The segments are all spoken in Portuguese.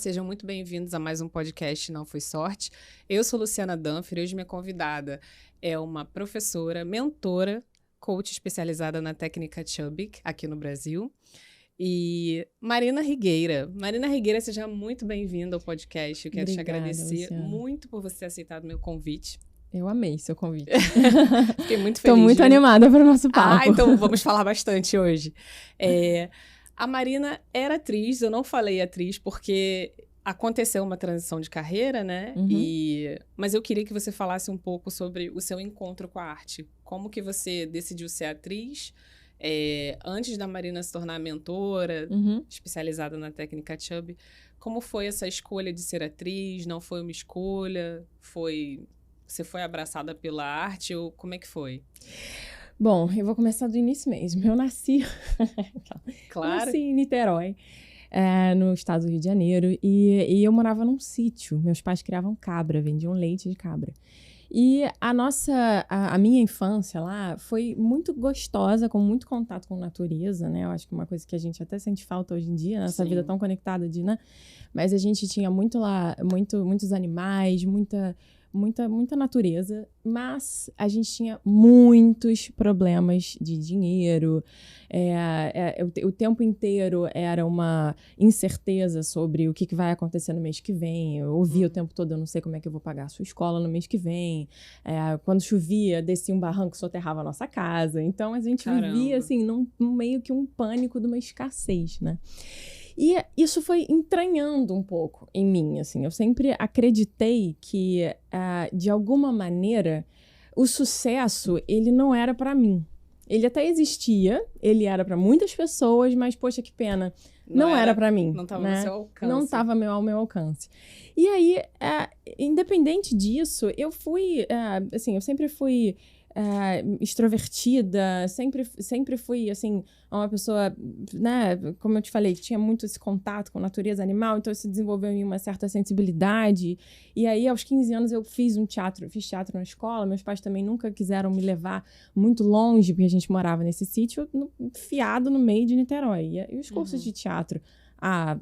sejam muito bem-vindos a mais um podcast Não Foi Sorte. Eu sou Luciana Danfer e hoje minha convidada é uma professora, mentora, coach especializada na técnica Chubbuck aqui no Brasil. E Marina Rigueira. Marina Rigueira, seja muito bem-vinda ao podcast. Eu quero te agradecer muito por você ter aceitado o meu convite. Eu amei seu convite. Fiquei muito feliz. Estou muito animada para o nosso papo. Então vamos falar bastante hoje. A Marina era atriz, eu não falei atriz porque aconteceu uma transição de carreira, né? Uhum. Mas eu queria que você falasse um pouco sobre o seu encontro com a arte. Como que você decidiu ser atriz antes da Marina se tornar mentora, especializada na técnica Chubbuck? Como foi essa escolha de ser atriz? Não foi uma escolha? Você foi abraçada pela arte ou como é que foi? Bom, eu vou começar do início mesmo. Eu nasci, Claro. Eu nasci em Niterói, no estado do Rio de Janeiro, e eu morava num sítio. Meus pais criavam cabra, vendiam leite de cabra. E a minha infância lá foi muito gostosa, com muito contato com a natureza, né? Eu acho que é uma coisa que a gente até sente falta hoje em dia, nessa vida tão conectada, né? Mas a gente tinha muito lá, muitos animais, muita natureza, mas a gente tinha muitos problemas de dinheiro, o tempo inteiro era uma incerteza sobre o que vai acontecer no mês que vem. Eu ouvia o tempo todo, eu não sei como é que eu vou pagar a sua escola no mês que vem. Quando chovia, descia um barranco, soterrava a nossa casa. Então a gente vivia assim, meio que um pânico de uma escassez, né? E isso foi entranhando um pouco em mim, assim. Eu sempre acreditei que, de alguma maneira, o sucesso, ele não era para mim. Ele até existia, ele era para muitas pessoas, mas, poxa, que pena, não era para mim. Não estava no seu alcance. Não estava ao meu alcance. E aí, independente disso, eu sempre fui extrovertida, sempre fui, assim, uma pessoa, né, como eu te falei, que tinha muito esse contato com a natureza animal, então isso desenvolveu em mim uma certa sensibilidade. E aí, aos 15 anos, eu fiz teatro na escola. Meus pais também nunca quiseram me levar muito longe, porque a gente morava nesse sítio, enfiado no meio de Niterói. E os cursos de teatro há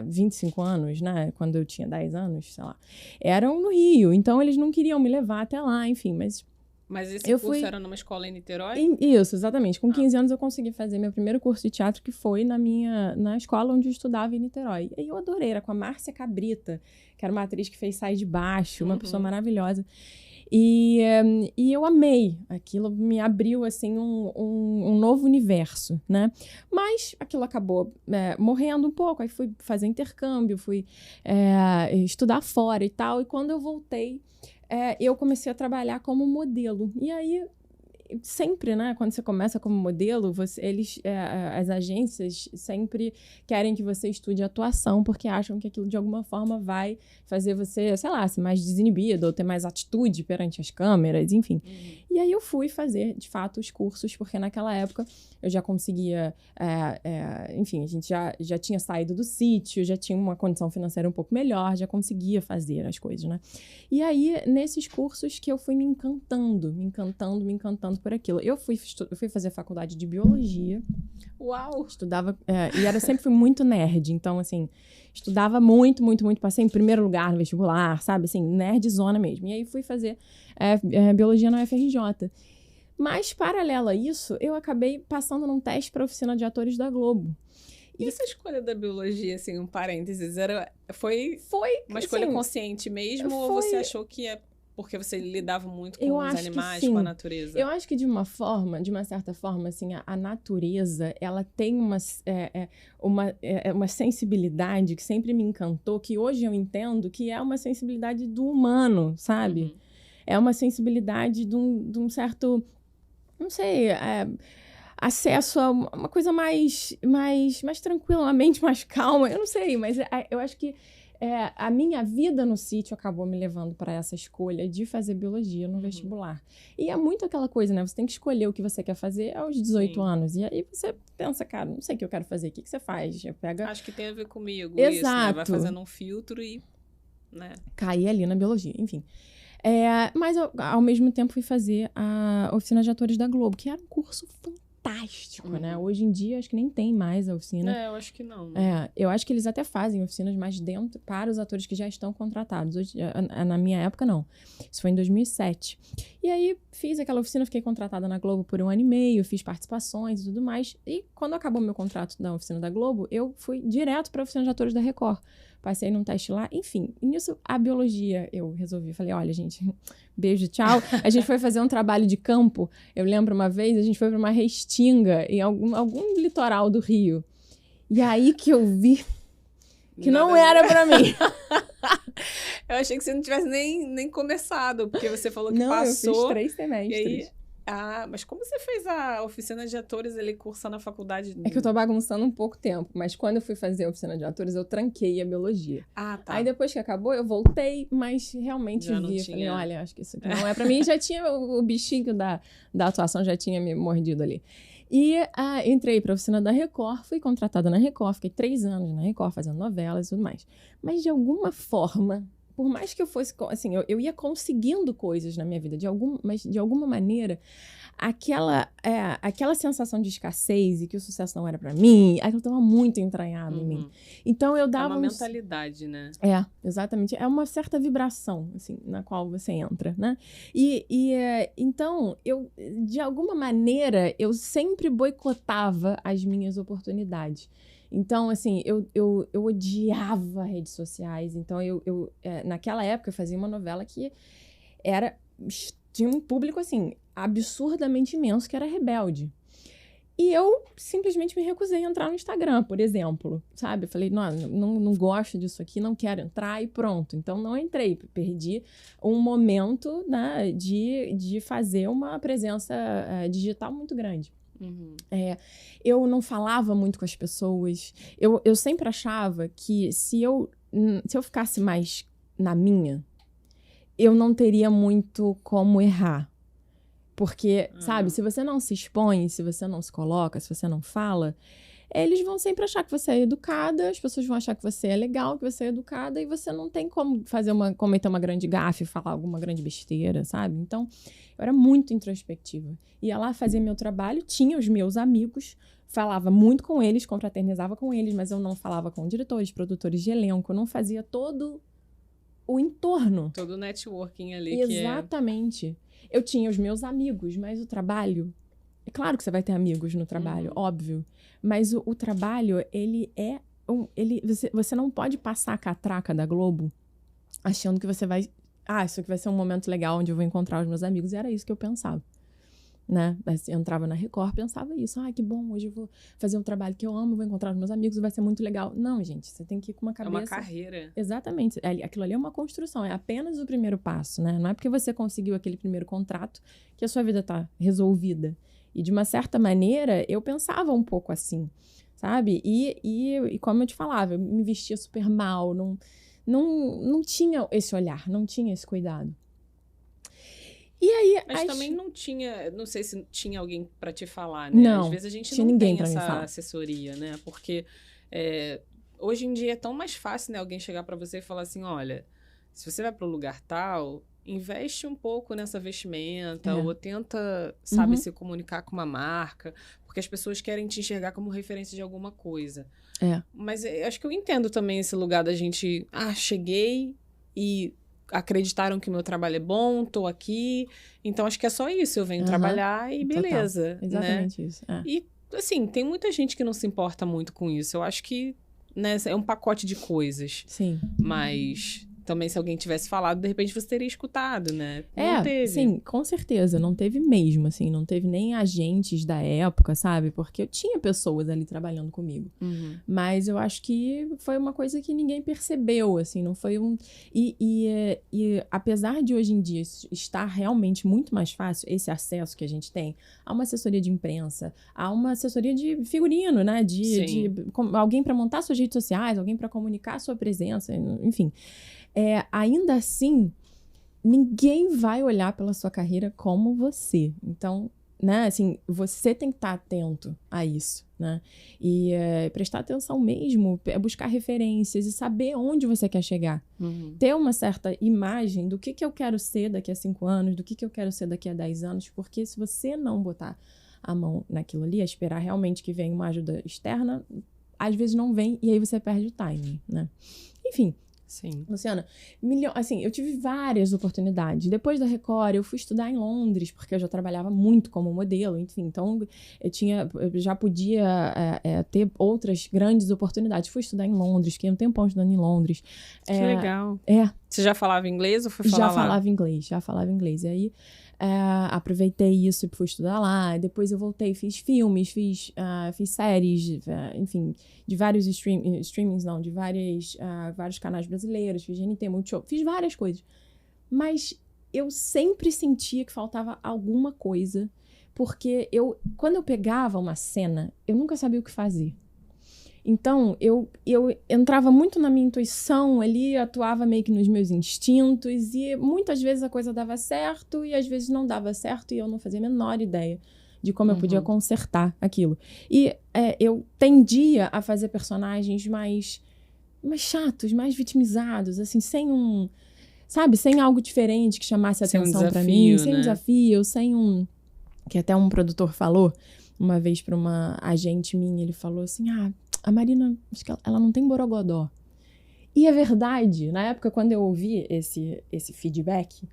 25 anos, né, quando eu tinha 10 anos, sei lá, eram no Rio. Então, eles não queriam me levar até lá, enfim, Mas esse curso era numa escola em Niterói? Isso, exatamente. Com 15 anos eu consegui fazer meu primeiro curso de teatro, que foi na escola onde eu estudava em Niterói. E eu adorei, era com a Márcia Cabrita, que era uma atriz que fez Sai de Baixo, uma pessoa maravilhosa. E eu amei. Aquilo me abriu, assim, um novo universo, né? Mas aquilo acabou morrendo um pouco. Aí fui fazer intercâmbio, fui estudar fora e tal. E quando eu voltei, eu comecei a trabalhar como modelo. E aí, sempre, né, quando você começa como modelo, as agências sempre querem que você estude atuação, porque acham que aquilo de alguma forma vai fazer você, sei lá, ser mais desinibido ou ter mais atitude perante as câmeras, enfim. E aí eu fui fazer, de fato, os cursos, porque naquela época eu já conseguia, enfim, a gente já tinha saído do sítio, já tinha uma condição financeira um pouco melhor, já conseguia fazer as coisas, né? E aí, nesses cursos que eu fui me encantando por aquilo. Eu fui fazer faculdade de biologia. Uau! Estudava, e sempre fui muito nerd, então, assim, estudava muito, passei em primeiro lugar no vestibular, sabe, assim, nerdzona mesmo. E aí fui fazer biologia na UFRJ. Mas, paralelo a isso, eu acabei passando num teste para a oficina de atores da Globo. E essa escolha da biologia, assim, um parênteses, foi uma escolha assim, consciente mesmo? Ou você achou que porque você lidava muito com os animais, com a natureza? Eu acho que de uma certa forma, assim, a natureza, ela tem uma sensibilidade que sempre me encantou, que hoje eu entendo que é uma sensibilidade do humano, sabe? É uma sensibilidade de um certo, não sei, acesso a uma coisa mais tranquila, uma mente mais calma, eu não sei, mas eu acho que a minha vida no sítio acabou me levando para essa escolha de fazer biologia no vestibular. E é muito aquela coisa, né? Você tem que escolher o que você quer fazer aos 18 anos. E aí você pensa, cara, não sei o que eu quero fazer. O que você faz? Acho que tem a ver comigo. Exato. Isso, né? Vai fazendo um filtro e, né? Caí ali na biologia, enfim. Mas eu, ao mesmo tempo, fui fazer a oficina de atores da Globo, que era um curso fantástico. fantástico, né? Hoje em dia, acho que nem tem mais a oficina. Eu acho que não. Eu acho que eles até fazem oficinas mais dentro para os atores que já estão contratados. Hoje, na minha época, não. Isso foi em 2007. E aí, fiz aquela oficina, fiquei contratada na Globo por 1 ano e meio, fiz participações e tudo mais. E quando acabou meu contrato da oficina da Globo, eu fui direto para a oficina de atores da Record. Passei num teste lá, enfim. E nisso, a biologia, eu resolvi. Falei, olha, gente, beijo, tchau. A gente foi fazer um trabalho de campo. Eu lembro uma vez, a gente foi para uma restinga em algum litoral do Rio. E aí que eu vi que não era pra mim. Eu achei que você não tivesse nem começado, porque você falou que não, passou. Eu fiz 3 semestres. Mas como você fez a oficina de atores ali, cursando na faculdade? É que eu tô bagunçando um pouco tempo, mas quando eu fui fazer a oficina de atores, eu tranquei a biologia. Tá. Aí depois que acabou, eu voltei, mas realmente já vi. Falei, olha, acho que isso aqui não é pra mim. Já tinha o bichinho da atuação, já tinha me mordido ali. E entrei pra oficina da Record, fui contratada na Record, fiquei 3 anos na Record, fazendo novelas e tudo mais. Mas de alguma forma, por mais que eu fosse, assim, eu ia conseguindo coisas na minha vida, mas de alguma maneira, aquela sensação de escassez e que o sucesso não era pra mim, aquilo estava muito entranhado em mim. Então eu dava uma mentalidade, né? Exatamente. É uma certa vibração, assim, na qual você entra, né? Então, de alguma maneira, eu sempre boicotava as minhas oportunidades. Então, assim, eu odiava redes sociais. Então, naquela época, eu fazia uma novela que tinha um público, assim, absurdamente imenso, que era rebelde. E eu simplesmente me recusei a entrar no Instagram, por exemplo, sabe? Eu falei, não gosto disso aqui, não quero entrar e pronto. Então, não entrei. Perdi um momento, né, de fazer uma presença digital muito grande. Eu não falava muito com as pessoas. Eu sempre achava que se eu ficasse mais na minha, eu não teria muito como errar. Porque, sabe, se você não se expõe, se você não se coloca, se você não fala, eles vão sempre achar que você é educada, as pessoas vão achar que você é legal, que você é educada, e você não tem como cometer uma grande gafe, falar alguma grande besteira, sabe? Então, eu era muito introspectiva. Ia lá fazer meu trabalho, tinha os meus amigos, falava muito com eles, confraternizava com eles, mas eu não falava com diretores, produtores de elenco, eu não fazia todo o entorno. Todo o networking ali. Exatamente. Eu tinha os meus amigos, mas o trabalho... É claro que você vai ter amigos no trabalho, óbvio. Mas o trabalho, ele é... Você não pode passar a catraca da Globo achando que você vai... isso aqui vai ser um momento legal onde eu vou encontrar os meus amigos. E era isso que eu pensava. Né? Eu entrava na Record, pensava isso. Que bom, hoje eu vou fazer um trabalho que eu amo, vou encontrar os meus amigos, vai ser muito legal. Não, gente, você tem que ir com uma cabeça... É uma carreira. Exatamente. Aquilo ali é uma construção, é apenas o primeiro passo, né? Não é porque você conseguiu aquele primeiro contrato que a sua vida tá resolvida. E, de uma certa maneira, eu pensava um pouco assim, sabe? E como eu te falava, eu me vestia super mal, não tinha esse olhar, não tinha esse cuidado. E aí, mas também não tinha, não sei se tinha alguém para te falar, né? Não, às vezes a gente tinha não ninguém tem pra essa me falar. assessoria, né? Porque hoje em dia é tão mais fácil, né? Alguém chegar para você e falar assim, olha, se você vai para o lugar tal, investe um pouco nessa vestimenta, ou tenta, sabe, se comunicar com uma marca, porque as pessoas querem te enxergar como referência de alguma coisa. Mas acho que eu entendo também esse lugar da gente, cheguei e acreditaram que o meu trabalho é bom, tô aqui, então acho que é só isso, eu venho trabalhar e beleza. Total. Exatamente, né? Isso. E, assim, tem muita gente que não se importa muito com isso, eu acho que, né, é um pacote de coisas. Sim. Mas também, se alguém tivesse falado, de repente você teria escutado, né? Não teve. Sim, com certeza, não teve mesmo, assim, não teve nem agentes da época, sabe? Porque eu tinha pessoas ali trabalhando comigo. Mas eu acho que foi uma coisa que ninguém percebeu, assim, não foi um... E apesar de hoje em dia estar realmente muito mais fácil, esse acesso que a gente tem a uma assessoria de imprensa, a uma assessoria de figurino, né? De alguém para montar suas redes sociais, alguém para comunicar a sua presença, enfim... ainda assim, ninguém vai olhar pela sua carreira como você. Então, né, assim, você tem que estar atento a isso, né? E prestar atenção mesmo, buscar referências e saber onde você quer chegar. Ter uma certa imagem do que eu quero ser daqui a 5 anos, do que eu quero ser daqui a 10 anos, porque se você não botar a mão naquilo ali, a esperar realmente que venha uma ajuda externa, às vezes não vem e aí você perde o timing, né? Enfim. Sim. Luciana, assim, eu tive várias oportunidades. Depois da Record, eu fui estudar em Londres, porque eu já trabalhava muito como modelo, enfim. Então, eu já podia ter outras grandes oportunidades. Fui estudar em Londres, fiquei um tempão estudando em Londres. Que legal. Você já falava inglês ou foi falar já lá? Já falava inglês. E aí, aproveitei isso e fui estudar lá. Depois eu voltei, fiz filmes, fiz séries, enfim, de vários streamings, não, de vários canais brasileiros, fiz GNT, Multishow, fiz várias coisas. Mas eu sempre sentia que faltava alguma coisa, porque quando eu pegava uma cena, eu nunca sabia o que fazer. Então, eu entrava muito na minha intuição ali, atuava meio que nos meus instintos, e muitas vezes a coisa dava certo, e às vezes não dava certo, e eu não fazia a menor ideia de como eu podia consertar aquilo. E eu tendia a fazer personagens mais chatos, mais vitimizados, assim, sem algo diferente que chamasse atenção pra mim, sem um desafio, que até um produtor falou uma vez pra uma agente minha, ele falou assim, a Marina, acho que ela não tem borogodó. E é verdade, na época quando eu ouvi esse feedback,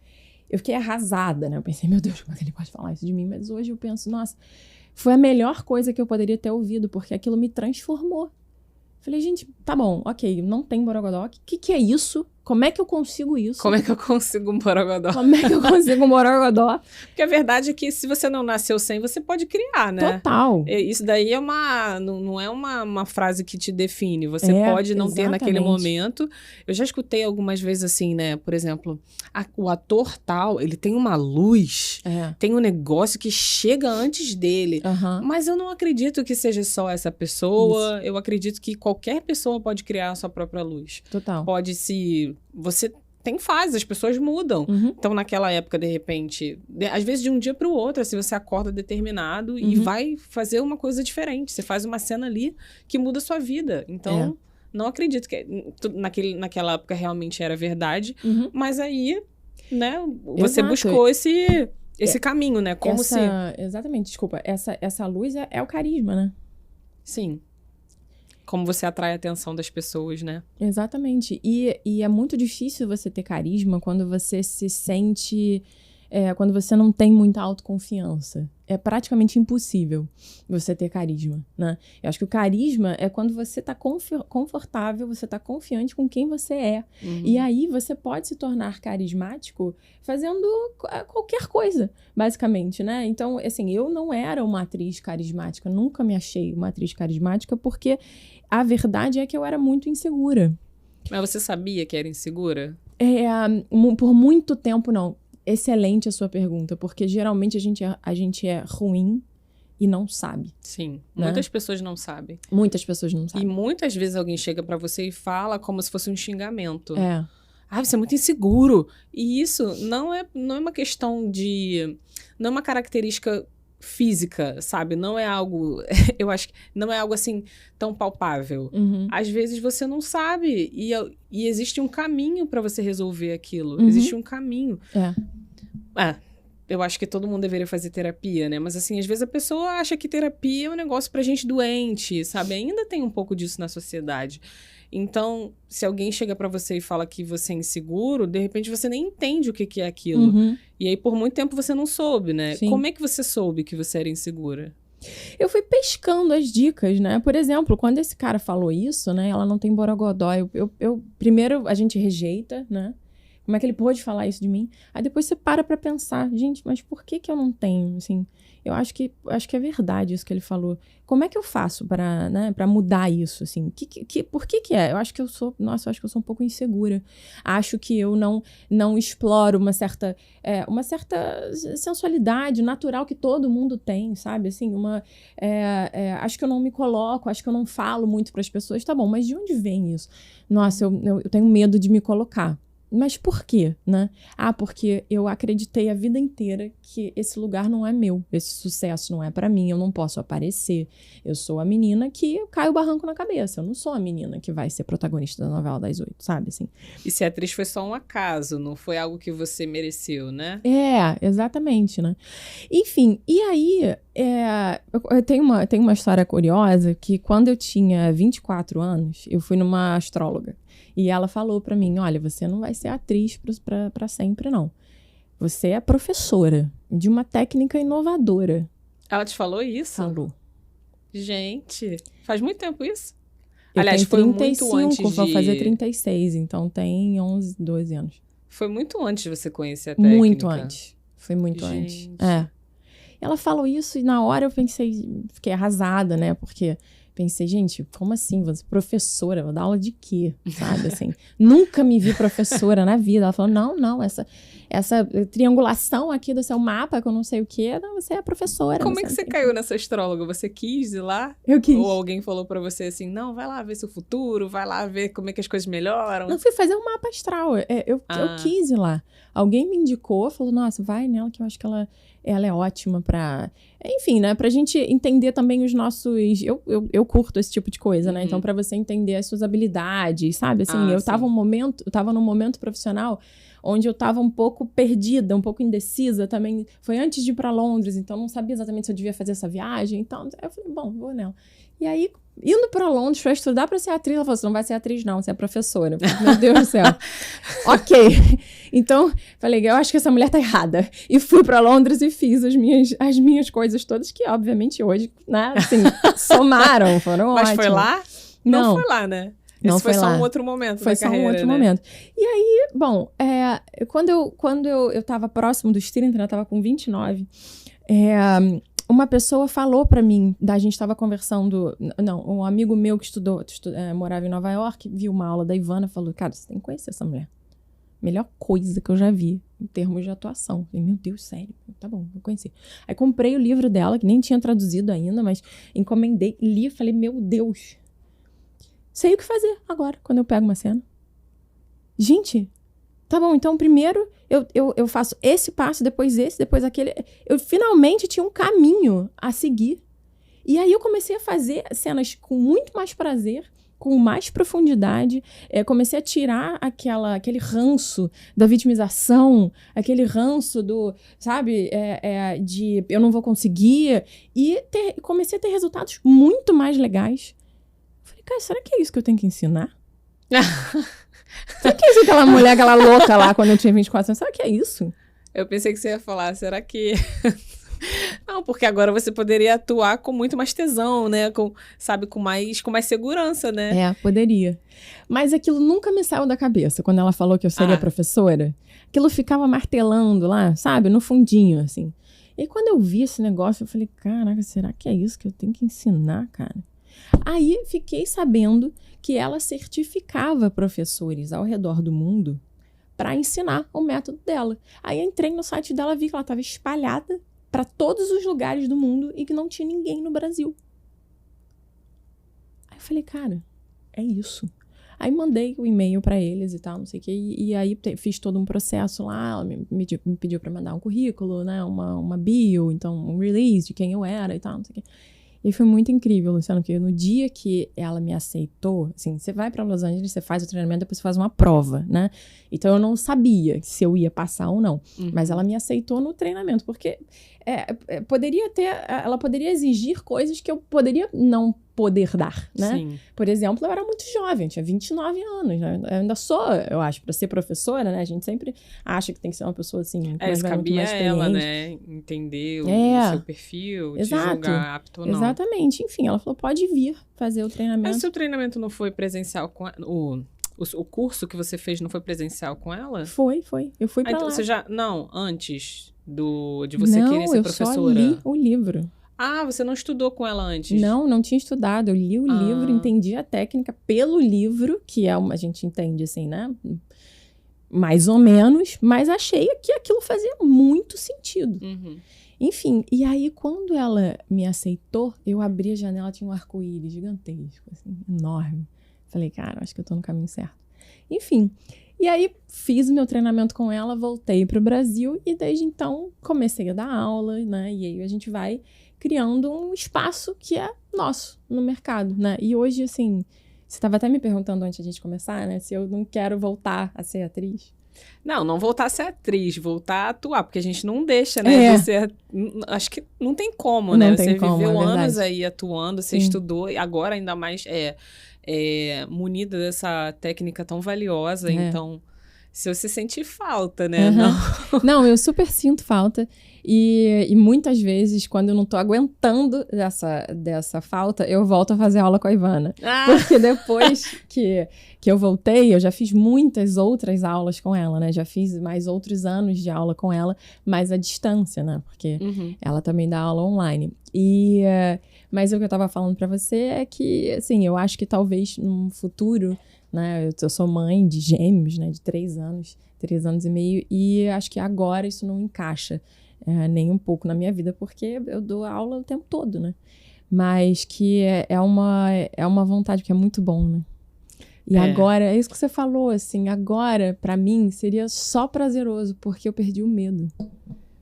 eu fiquei arrasada, né? Eu pensei, meu Deus, como é que ele pode falar isso de mim? Mas hoje eu penso, nossa, foi a melhor coisa que eu poderia ter ouvido, porque aquilo me transformou. Falei, gente, tá bom, ok, não tem borogodó, o que é isso? Como é que eu consigo isso? Como é que eu consigo um borogodó? Como é que eu consigo um borogodó? Porque a verdade é que se você não nasceu sem, você pode criar, né? Total. Isso daí não é uma frase que te define. Você pode não ter naquele momento. Eu já escutei algumas vezes assim, né? Por exemplo, o ator tal, ele tem uma luz, tem um negócio que chega antes dele. Mas eu não acredito que seja só essa pessoa. Isso. Eu acredito que qualquer pessoa pode criar a sua própria luz. Total. Você tem fases, as pessoas mudam. Então, naquela época, de repente, às vezes de um dia para o outro, assim, você acorda determinado e vai fazer uma coisa diferente. Você faz uma cena ali que muda a sua vida. Então, não acredito que naquela época realmente era verdade. Mas aí, né, você buscou esse caminho, né? Exatamente, desculpa. Essa luz é o carisma, né? Sim. Como você atrai a atenção das pessoas, né? Exatamente. E é muito difícil você ter carisma quando você se sente... quando você não tem muita autoconfiança. É praticamente impossível você ter carisma, né? Eu acho que o carisma é quando você tá confortável, você tá confiante com quem você é. E aí você pode se tornar carismático fazendo qualquer coisa, basicamente, né? Então, assim, eu não era uma atriz carismática, nunca me achei uma atriz carismática, porque a verdade é que eu era muito insegura. Mas você sabia que era insegura? Por muito tempo, não. Excelente a sua pergunta, porque geralmente a gente é ruim e não sabe. Sim, né? Muitas pessoas não sabem. Muitas pessoas não sabem. E muitas vezes alguém chega pra você e fala como se fosse um xingamento. Você é muito inseguro. E isso não é uma questão de... Não é uma característica física, sabe? Não é algo... Eu acho que não é algo assim tão palpável. Às vezes você não sabe e existe um caminho pra você resolver aquilo. Existe um caminho. Eu acho que todo mundo deveria fazer terapia, né? Mas assim, às vezes a pessoa acha que terapia é um negócio pra gente doente, sabe? Ainda tem um pouco disso na sociedade. Então, se alguém chega pra você e fala que você é inseguro, de repente você nem entende o que é aquilo. E aí, por muito tempo, você não soube, né? Sim. Como é que você soube que você era insegura? Eu fui pescando as dicas, né? Por exemplo, quando esse cara falou isso, né? Ela não tem borogodó. Primeiro, a gente rejeita, né? Como é que ele pôde falar isso de mim? Aí depois você para pra pensar, gente, mas por que eu não tenho, assim? Eu acho que é verdade isso que ele falou. Como é que eu faço pra mudar isso, assim? Por que é? Eu acho que eu sou um pouco insegura. Acho que eu não exploro uma certa sensualidade natural que todo mundo tem, sabe? Assim, acho que eu não me coloco, acho que eu não falo muito pras pessoas. Tá bom, mas de onde vem isso? Nossa, eu tenho medo de me colocar. Mas por quê, né? Porque eu acreditei a vida inteira que esse lugar não é meu, esse sucesso não é pra mim, eu não posso aparecer. Eu sou a menina que cai o barranco na cabeça, eu não sou a menina que vai ser protagonista da novela das 8, sabe, assim. E ser atriz foi só um acaso, não foi algo que você mereceu, né? Exatamente, né? Enfim, e aí, eu tenho uma história curiosa que quando eu tinha 24 anos, eu fui numa astróloga. E ela falou pra mim, olha, você não vai ser atriz pra sempre, não. Você é professora de uma técnica inovadora. Ela te falou isso? Falou. Gente, faz muito tempo isso? Eu Aliás, tenho foi 35, muito antes vou de... fazer 36, então tem 11, 12 anos. Foi muito antes de você conhecer a técnica. Muito antes. Foi muito Gente. antes. Ela falou isso e na hora eu pensei, fiquei arrasada, né? Porque pensei, gente, como assim? Você é professora, vou dar aula de quê? Sabe, assim, nunca me vi professora na vida. Ela falou, não, essa triangulação aqui do seu mapa, que eu não sei o quê, não, você é professora. Como é que você caiu nessa astróloga? Você quis ir lá? Eu quis. Ou alguém falou pra você assim, não, vai lá ver seu futuro, vai lá ver como é que as coisas melhoram? Não, fui fazer um mapa astral. Eu quis ir lá. Alguém me indicou, falou, nossa, vai nela, que eu acho que ela é ótima pra... Enfim, né, pra gente entender também os nossos... Eu curto esse tipo de coisa, né? Então, pra você entender as suas habilidades, sabe? Assim, eu tava num momento profissional onde eu tava um pouco perdida, um pouco indecisa também. Foi antes de ir pra Londres, então não sabia exatamente se eu devia fazer essa viagem. Então, eu falei, bom, vou nela. E aí, indo pra Londres pra estudar pra ser atriz, ela falou, você não vai ser atriz não, você é professora. Eu falei, meu Deus do céu. Ok. Então, falei, eu acho que essa mulher tá errada. E fui pra Londres e fiz as minhas coisas todas, que obviamente hoje, né, assim, somaram, foram ótimas. Mas foi lá? Não foi lá, né? Não, esse foi só lá. um outro momento foi da carreira, só um outro momento. E aí, bom, quando eu tava próximo dos 30, né, eu tava com 29, uma pessoa falou pra mim, a gente tava conversando, um amigo meu que morava em Nova York, viu uma aula da Ivana, falou, cara, você tem que conhecer essa mulher. Melhor coisa que eu já vi em termos de atuação. Falei, meu Deus, sério? Tá bom, vou conhecer. Aí comprei o livro dela, que nem tinha traduzido ainda, mas encomendei, li, falei, meu Deus, sei o que fazer agora, quando eu pego uma cena. Gente, tá bom, então primeiro eu faço esse passo, depois esse, depois aquele. Eu finalmente tinha um caminho a seguir. E aí eu comecei a fazer cenas com muito mais prazer, com mais profundidade, comecei a tirar aquele ranço da vitimização, aquele ranço do, sabe, de eu não vou conseguir, e comecei a ter resultados muito mais legais. Falei, cara, será que é isso que eu tenho que ensinar? Será que é isso aquela mulher, aquela louca lá, quando eu tinha 24 anos? Será que é isso? Eu pensei que você ia falar, será que... Não, porque agora você poderia atuar com muito mais tesão, né? Com mais segurança, né? Poderia. Mas aquilo nunca me saiu da cabeça. Quando ela falou que eu seria professora, aquilo ficava martelando lá, sabe? No fundinho, assim. E quando eu vi esse negócio, eu falei, caraca, será que é isso que eu tenho que ensinar, cara? Aí fiquei sabendo que ela certificava professores ao redor do mundo para ensinar o método dela. Aí entrei no site dela, vi que ela estava espalhada para todos os lugares do mundo e que não tinha ninguém no Brasil. Aí eu falei, cara, é isso. Aí mandei o e-mail para eles e tal, não sei o quê, e aí fiz todo um processo lá, ela me pediu para mandar um currículo, né, uma bio, então um release de quem eu era e tal, não sei o quê. E foi muito incrível, Luciano, porque no dia que ela me aceitou, assim, você vai para Los Angeles, você faz o treinamento, depois você faz uma prova, né? Então eu não sabia se eu ia passar ou não, mas ela me aceitou no treinamento, porque ela poderia exigir coisas que eu poderia não poder dar, né? Sim. Por exemplo, eu era muito jovem, tinha 29 anos, né? Eu ainda sou, eu acho, para ser professora, né? A gente sempre acha que tem que ser uma pessoa assim, muito mais experiente. Ela, né? Entender o seu perfil, te julgar apto ou não. Exatamente. Enfim, ela falou, pode vir fazer o treinamento. Mas seu treinamento não foi presencial com o curso que você fez não foi presencial com ela? Foi. Eu fui pra então lá. Você já... Não, antes de você querer ser professora. Não, eu só li o livro. Ah, você não estudou com ela antes? Não tinha estudado. Eu li o livro, entendi a técnica pelo livro, que a gente entende assim, né? Mais ou menos, mas achei que aquilo fazia muito sentido. Enfim, e aí quando ela me aceitou, eu abri a janela, tinha um arco-íris gigantesco, assim, enorme. Falei, cara, acho que eu tô no caminho certo. Enfim, E aí, fiz o meu treinamento com ela, voltei para o Brasil e desde então comecei a dar aula, né? E aí a gente vai criando um espaço que é nosso no mercado, né? E hoje, assim, você estava até me perguntando antes de a gente começar, né? Se eu não quero voltar a ser atriz. Não voltar a ser atriz, voltar a atuar, porque a gente não deixa, né? Você, acho que não tem como, né? Você viveu anos aí atuando, você estudou, e agora ainda mais munida dessa técnica tão valiosa, então... Se você sentir falta, né? Não, eu super sinto falta. E muitas vezes, quando eu não tô aguentando dessa falta, eu volto a fazer aula com a Ivana. Porque depois que eu voltei, eu já fiz muitas outras aulas com ela, né? Já fiz mais outros anos de aula com ela, mas à distância, né? Porque ela também dá aula online. Mas o que eu tava falando pra você é que, assim, eu acho que talvez num futuro... Né? Eu sou mãe de gêmeos, né? De 3 anos e meio, e acho que agora isso não encaixa nem um pouco na minha vida, porque eu dou aula o tempo todo, né? Mas que é uma vontade que é muito bom, né? E agora, é isso que você falou, assim, agora, pra mim, seria só prazeroso, porque eu perdi o medo.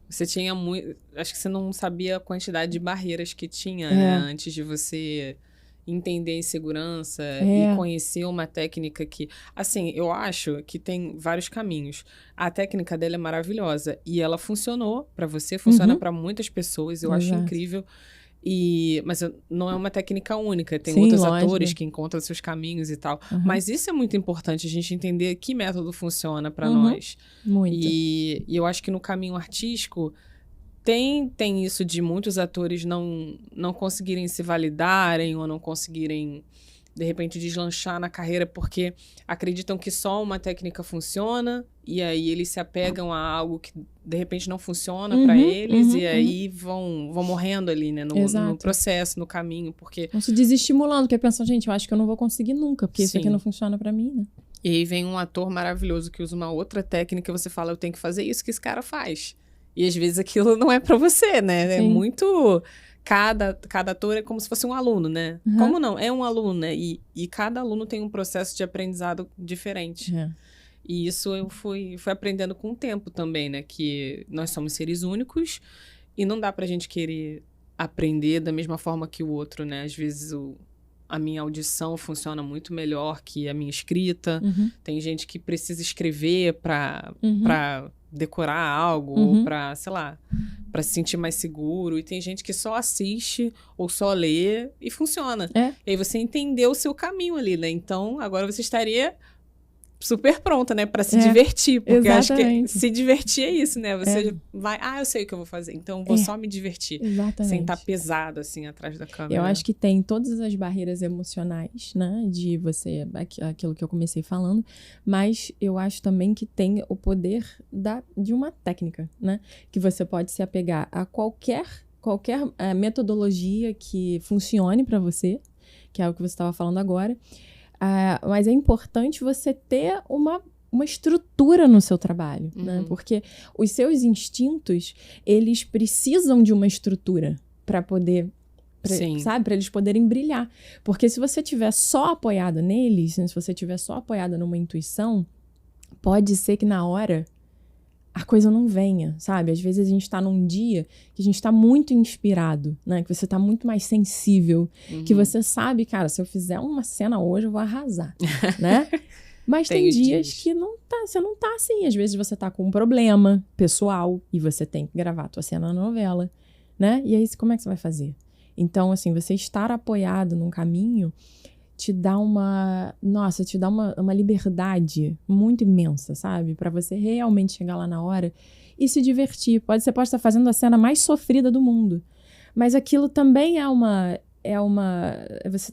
Você tinha muito... Acho que você não sabia a quantidade de barreiras que tinha, né? Antes de você... entender insegurança e conhecer uma técnica que... Assim, eu acho que tem vários caminhos. A técnica dela é maravilhosa e ela funcionou para você, funciona para muitas pessoas, eu acho incrível. Mas não é uma técnica única, tem outros atores que encontram seus caminhos e tal. Mas isso é muito importante, a gente entender que método funciona para nós. Muito. E eu acho que no caminho artístico... Tem isso de muitos atores não conseguirem se validarem ou não conseguirem, de repente, deslanchar na carreira porque acreditam que só uma técnica funciona e aí eles se apegam a algo que, de repente, não funciona para eles e aí vão morrendo ali, né? No processo, no caminho, porque... Vão se desestimulando, porque pensam, gente, eu acho que eu não vou conseguir nunca, porque isso aqui não funciona para mim, né? E aí vem um ator maravilhoso que usa uma outra técnica e você fala, eu tenho que fazer isso que esse cara faz. E às vezes aquilo não é pra você, né? Sim. É muito... Cada ator é como se fosse um aluno, né? Como não? É um aluno, né? E cada aluno tem um processo de aprendizado diferente. E isso eu fui aprendendo com o tempo também, né? Que nós somos seres únicos e não dá pra gente querer aprender da mesma forma que o outro, né? Às vezes a minha audição funciona muito melhor que a minha escrita. Tem gente que precisa escrever pra decorar algo, ou pra, sei lá, pra se sentir mais seguro. E tem gente que só assiste ou só lê e funciona. E aí você entendeu o seu caminho ali, né? Então, agora você estaria super pronta, né? Pra se divertir. Porque eu acho que se divertir é isso, né? Você vai, eu sei o que eu vou fazer, então vou só me divertir. Sem estar pesado, assim, atrás da câmera. Eu acho que tem todas as barreiras emocionais, né? De você, aquilo que eu comecei falando, mas eu acho também que tem o poder de uma técnica, né? Que você pode se apegar a qualquer metodologia que funcione para você, que é o que você estava falando agora. Mas é importante você ter uma estrutura no seu trabalho, né? Porque os seus instintos, eles precisam de uma estrutura para poder, sabe? Para eles poderem brilhar. Porque se você estiver só apoiado neles, né? Se você estiver só apoiado numa intuição, pode ser que na hora a coisa não venha, sabe? Às vezes a gente tá num dia que a gente tá muito inspirado, né? Que você tá muito mais sensível, que você sabe, cara, se eu fizer uma cena hoje eu vou arrasar, né? Mas tem dias que você não tá assim. Às vezes você tá com um problema pessoal e você tem que gravar a tua cena na novela, né? E aí como é que você vai fazer? Então, assim, você estar apoiado num caminho te dá uma liberdade muito imensa, sabe? Pra você realmente chegar lá na hora e se divertir. Você pode estar fazendo a cena mais sofrida do mundo, mas aquilo também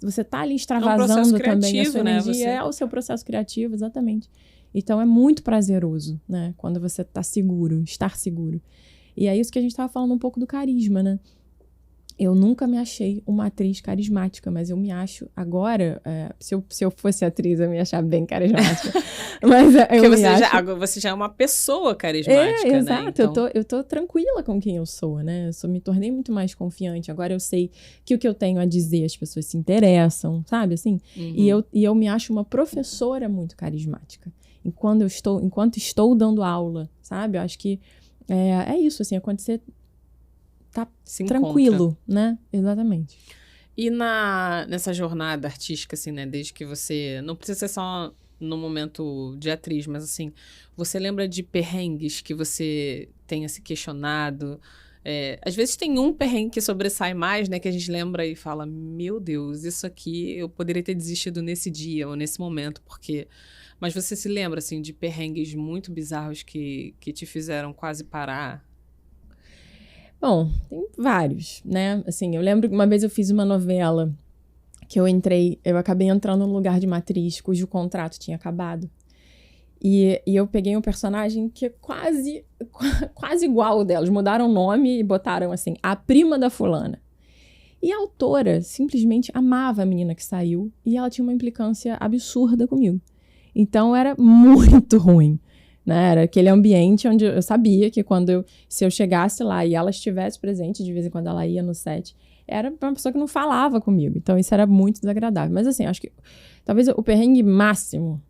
você tá ali extravasando também a sua energia, né? É o seu processo criativo, exatamente. Então é muito prazeroso, né? Quando você tá seguro, estar seguro. E é isso que a gente tava falando um pouco do carisma, né? Eu nunca me achei uma atriz carismática, mas eu me acho agora... se eu fosse atriz, eu me achava bem carismática. Mas você já é uma pessoa carismática, né? Exato. Então... Eu tô tranquila com quem eu sou, né? Me tornei muito mais confiante. Agora eu sei que o que eu tenho a dizer, as pessoas se interessam, sabe? Assim? E eu me acho uma professora muito carismática. Enquanto estou dando aula, sabe? Eu acho que é isso, assim, é quando você tá tranquilo, né? Exatamente. E nessa jornada artística, assim, né? Desde que você... Não precisa ser só no momento de atriz, mas, assim, você lembra de perrengues que você tenha se questionado? Às vezes tem um perrengue que sobressai mais, né? Que a gente lembra e fala, meu Deus, isso aqui eu poderia ter desistido nesse dia ou nesse momento, porque... Mas você se lembra, assim, de perrengues muito bizarros que te fizeram quase parar? Bom, tem vários, né? Assim, eu lembro que uma vez eu fiz uma novela que eu acabei entrando num lugar de uma atriz cujo contrato tinha acabado. E eu peguei um personagem que é quase igual ao dela. Eles mudaram o nome e botaram, assim, a prima da fulana. E a autora simplesmente amava a menina que saiu e ela tinha uma implicância absurda comigo. Então, era muito ruim. Né? Era aquele ambiente onde eu sabia que se eu chegasse lá e ela estivesse presente, de vez em quando ela ia no set, era uma pessoa que não falava comigo. Então, isso era muito desagradável. Mas, assim, acho que talvez o perrengue máximo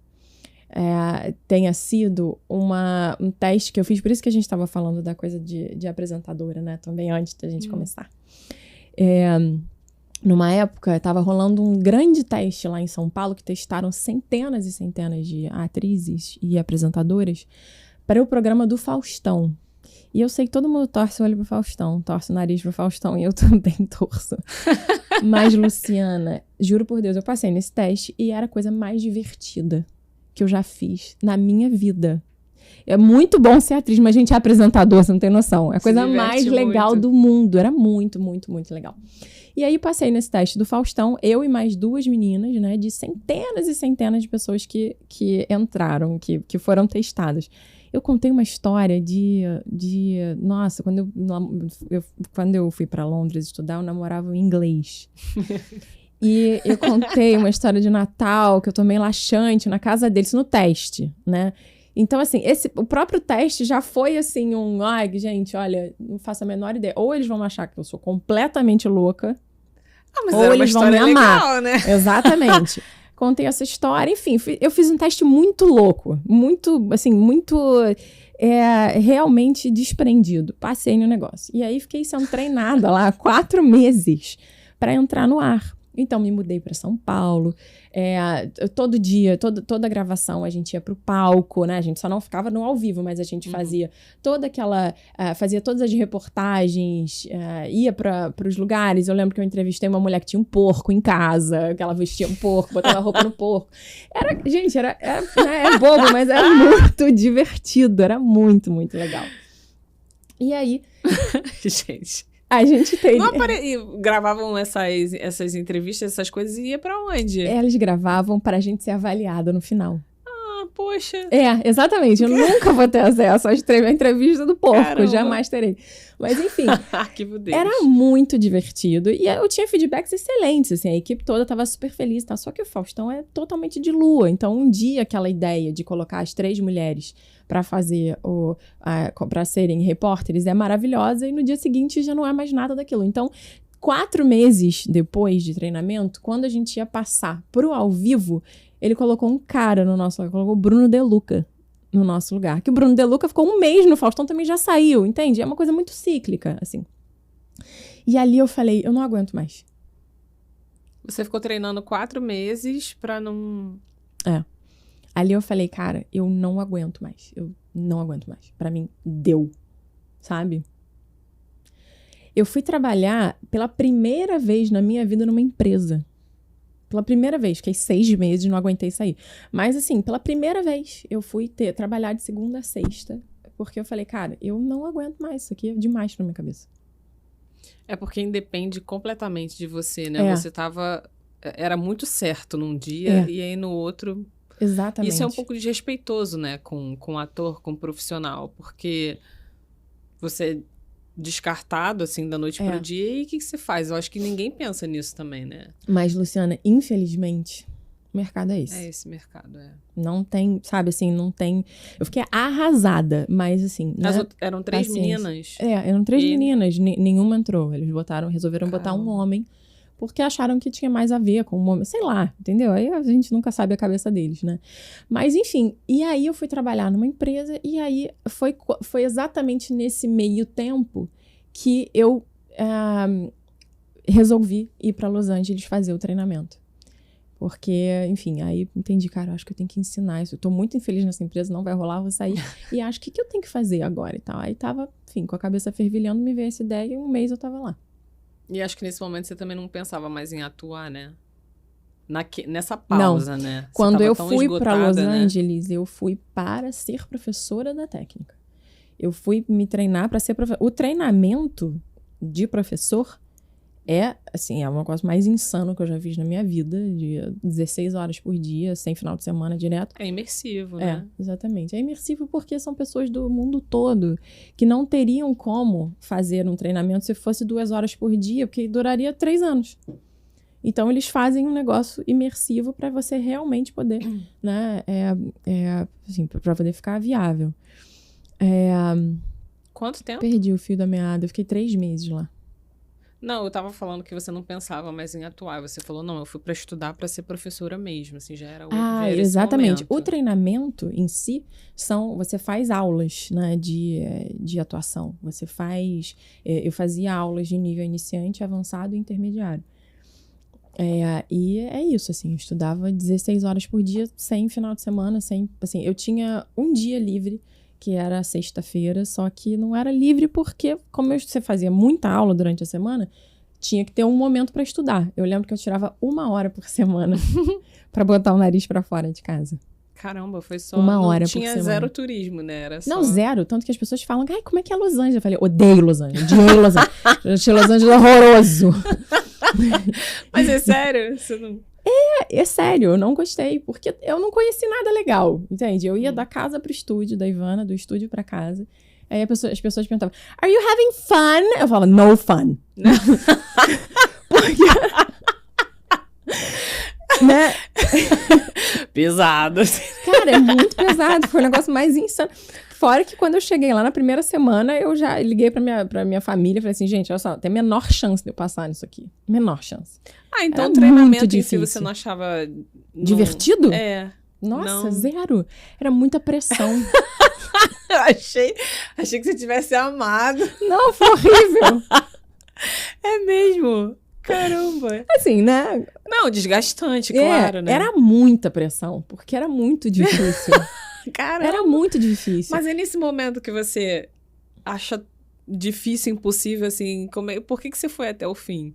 tenha sido um teste que eu fiz. Por isso que a gente estava falando da coisa de apresentadora, né? Também antes da gente começar. Numa época, estava rolando um grande teste lá em São Paulo, que testaram centenas e centenas de atrizes e apresentadoras para o programa do Faustão. E eu sei que todo mundo torce o olho pro Faustão, torce o nariz pro Faustão, e eu também torço. Mas, Luciana, juro por Deus, eu passei nesse teste e era a coisa mais divertida que eu já fiz na minha vida. É muito bom ser atriz, mas a gente é apresentador, você não tem noção. É a coisa mais legal do mundo. Era muito, muito, muito legal. E aí passei nesse teste do Faustão, eu e mais 2 meninas, né, de centenas e centenas de pessoas que entraram, que foram testadas. Eu contei uma história nossa, quando eu fui para Londres estudar, eu namorava em inglês. E eu contei uma história de Natal, que eu tomei laxante na casa deles, no teste, né? Então, assim, o próprio teste já foi, assim, ai, gente, olha, não faço a menor ideia. Ou eles vão achar que eu sou completamente louca, mas ou eles vão me amar. Legal, né? Exatamente. Contei essa história, enfim, eu fiz um teste muito louco, muito realmente desprendido. Passei no negócio. E aí, fiquei sendo treinada lá 4 meses para entrar no ar. Então, me mudei para São Paulo. Todo dia, toda a gravação, a gente ia pro palco, né? A gente só não ficava no ao vivo, mas a gente fazia fazia todas as reportagens, ia para os lugares. Eu lembro que eu entrevistei uma mulher que tinha um porco em casa, que ela vestia um porco, botava roupa no porco. Gente, é bobo, mas era muito divertido. Era muito, muito legal. E aí... Gente... A gente tem... gravavam essas entrevistas, essas coisas, e ia pra onde? Eles gravavam para a gente ser avaliada no final. Ah, poxa. Exatamente. Eu nunca vou ter acesso à entrevista do porco. Caramba. Jamais terei. Mas, enfim. Arquivo deles. Era muito divertido. E eu tinha feedbacks excelentes, assim. A equipe toda estava super feliz, tá? Só que o Faustão é totalmente de lua. Então, um dia, aquela ideia de colocar as 3 mulheres para fazer para serem repórteres é maravilhosa, e no dia seguinte já não é mais nada daquilo. Então, 4 meses depois de treinamento, quando a gente ia passar pro ao vivo, ele colocou um cara no nosso lugar, colocou o Bruno De Luca no nosso lugar. Que o Bruno De Luca ficou 1 mês no Faustão, também já saiu, entende? É uma coisa muito cíclica, assim. E ali eu falei, eu não aguento mais. Você ficou treinando 4 meses pra não... Ali eu falei, cara, eu não aguento mais. Eu não aguento mais. Pra mim, deu. Sabe? Eu fui trabalhar pela primeira vez na minha vida numa empresa. Pela primeira vez. Fiquei 6 meses e não aguentei sair. Mas, assim, pela primeira vez, eu fui trabalhar de segunda a sexta. Porque eu falei, cara, eu não aguento mais. Isso aqui é demais pra minha cabeça. É porque independe completamente de você, né? Você era muito certo num dia e aí no outro... Exatamente. Isso é um pouco desrespeitoso, né, com o ator, com o profissional, porque você descartado, assim, da noite pro dia. E o que você faz? Eu acho que ninguém pensa nisso também, né? Mas, Luciana, infelizmente, o mercado é esse. É esse mercado, Não tem, sabe, assim, não tem... Eu fiquei arrasada, mas assim... Né? Eram 3 meninas? Eram 3 meninas, nenhuma entrou. Eles resolveram botar um homem, porque acharam que tinha mais a ver com um homem, sei lá, entendeu? Aí a gente nunca sabe a cabeça deles, né? Mas, enfim, e aí eu fui trabalhar numa empresa, e aí foi exatamente nesse meio tempo que eu resolvi ir para Los Angeles fazer o treinamento. Porque, enfim, aí entendi, cara, acho que eu tenho que ensinar isso. Eu tô muito infeliz nessa empresa, não vai rolar, eu vou sair. E acho, o que eu tenho que fazer agora e tal? Aí tava, enfim, com a cabeça fervilhando, me veio essa ideia e um mês eu tava lá. E acho que nesse momento você também não pensava mais em atuar, né? Nessa pausa, não. Né? Você quando eu tão fui para Los né? Angeles, eu fui para ser professora da técnica. Eu fui me treinar para ser professora. O treinamento de professor assim, é uma coisa mais insana que eu já fiz na minha vida, de 16 horas por dia, sem final de semana direto. É imersivo, né? Exatamente. É imersivo porque são pessoas do mundo todo que não teriam como fazer um treinamento se fosse 2 horas por dia, porque duraria 3 anos. Então, eles fazem um negócio imersivo para você realmente poder, né, assim, para poder ficar viável. Quanto tempo? Perdi o fio da meada, eu fiquei 3 meses lá. Não, eu tava falando que você não pensava mais em atuar. Você falou, não, eu fui para estudar para ser professora mesmo. Assim, já era exatamente. Esse o treinamento em si, você faz aulas, né, de atuação. Você faz... eu fazia aulas de nível iniciante, avançado e intermediário. E é isso, assim, eu estudava 16 horas por dia, sem final de semana, sem... Assim, eu tinha um dia livre, que era sexta-feira, só que não era livre porque, como você fazia muita aula durante a semana, tinha que ter um momento para estudar. Eu lembro que eu tirava 1 hora por semana para botar o nariz para fora de casa. Caramba, foi só... 1 hora por semana. Tinha zero turismo, né? Era só... Não, zero. Tanto que as pessoas falam, ai, como é que é Los Angeles? Eu falei, odeio Los Angeles, odiei Los Angeles. Eu achei Los Angeles horroroso. Mas é sério? Você não... É sério, eu não gostei, porque eu não conheci nada legal, entende? Eu ia da casa pro estúdio, da Ivana, do estúdio pra casa. Aí as pessoas perguntavam, are you having fun? Eu falava, no fun. Porque... né? Pesado. Cara, é muito pesado, foi o negócio mais insano. Fora que quando eu cheguei lá na primeira semana, eu já liguei pra minha família e falei assim, gente, olha só, tem a menor chance de eu passar nisso aqui. Menor chance. Então era o treinamento muito em si difícil. você não achava... Divertido? Nossa, não. Zero. Era muita pressão. achei que você tivesse amado. Não, foi horrível. É mesmo? Caramba. Assim, né? Não, desgastante, claro, né? Era muita pressão, porque era muito difícil. Caramba. Era muito difícil. Mas é nesse momento que você acha difícil, impossível, assim, por que você foi até o fim?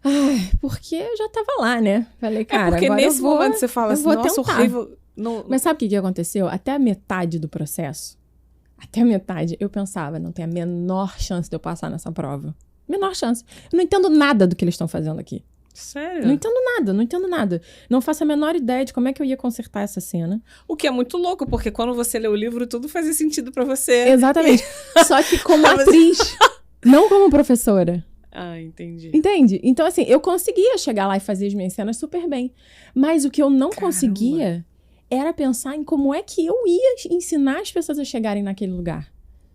Ai, porque eu já tava lá, né? Falei, cara, porque agora nesse momento você fala assim, nossa, tentar. horrível. Não... Mas sabe o que aconteceu? Até a metade do processo, eu pensava, não tem a menor chance de eu passar nessa prova. Menor chance. Eu não entendo nada do que eles estão fazendo aqui. Sério? Não entendo nada. Não faço a menor ideia de como é que eu ia consertar essa cena. O que é muito louco, porque quando você lê o livro, tudo fazia sentido pra você. Exatamente. Só que como atriz, não como professora. Ah, entendi. Entende? Então, assim, eu conseguia chegar lá e fazer as minhas cenas super bem. Mas o que eu não conseguia era pensar em como é que eu ia ensinar as pessoas a chegarem naquele lugar.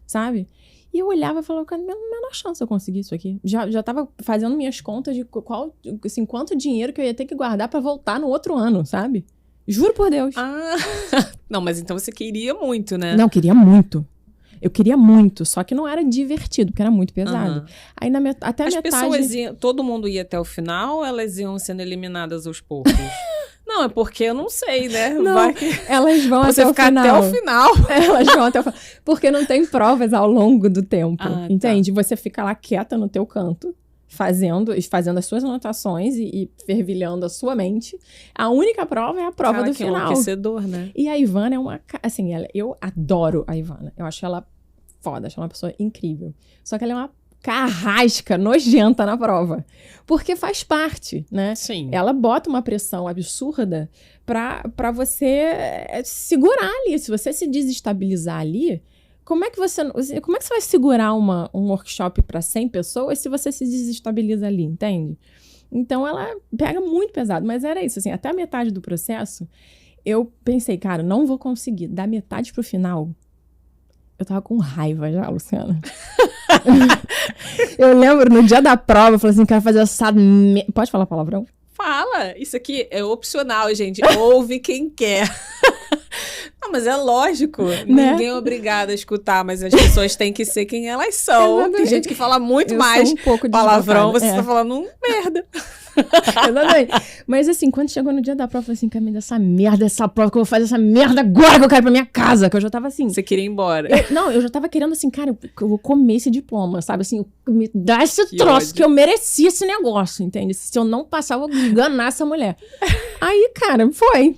Sabe? E eu olhava e falava, cara, menor chance eu conseguir isso aqui. Já tava fazendo minhas contas de quanto dinheiro que eu ia ter que guardar pra voltar no outro ano, sabe? Juro por Deus. Não, mas então você queria muito, né? Não, queria muito. Eu queria muito, só que não era divertido, porque era muito pesado. Aí até a metade... As pessoas todo mundo ia até o final ou elas iam sendo eliminadas aos poucos? Não, é porque eu não sei, né? Não, elas vão até o final. Você ficar até o final. Elas vão até o final. Porque não tem provas ao longo do tempo, entende? Você fica lá quieta no teu canto, fazendo as suas anotações e fervilhando a sua mente. A única prova é a prova do final. Enlouquecedor, né? E a Ivana é uma... Assim, eu adoro a Ivana. Eu acho ela foda, acho ela uma pessoa incrível. Só que ela é uma carrasca, nojenta na prova. Porque faz parte, né? Sim. Ela bota uma pressão absurda pra você segurar ali. Se você se desestabilizar ali, como é que você vai segurar um workshop para 100 pessoas se você se desestabiliza ali, entende? Então, ela pega muito pesado. Mas era isso, assim, até a metade do processo, eu pensei, cara, não vou conseguir. Da metade pro final, eu tava com raiva já, Luciana. Eu lembro, no dia da prova, eu falei assim, quero fazer essa... Pode falar palavrão? Fala! Isso aqui é opcional, gente. Ouve quem quer. Não, mas é lógico. Né? Ninguém é obrigado a escutar, mas as pessoas têm que ser quem elas são. Exatamente. Tem gente que fala muito mais palavrão, você tá falando merda. Exatamente. Mas assim, quando chegou no dia da prova, eu falei assim, Camila, essa merda, essa prova, que eu vou fazer essa merda agora que eu quero ir pra minha casa. Que eu já tava assim... Você queria ir embora. Eu já tava querendo assim, cara, eu vou comer esse diploma, sabe? Assim, me dá esse troço que eu mereci esse negócio, entende? Se eu não passar, eu vou enganar essa mulher. Aí, cara,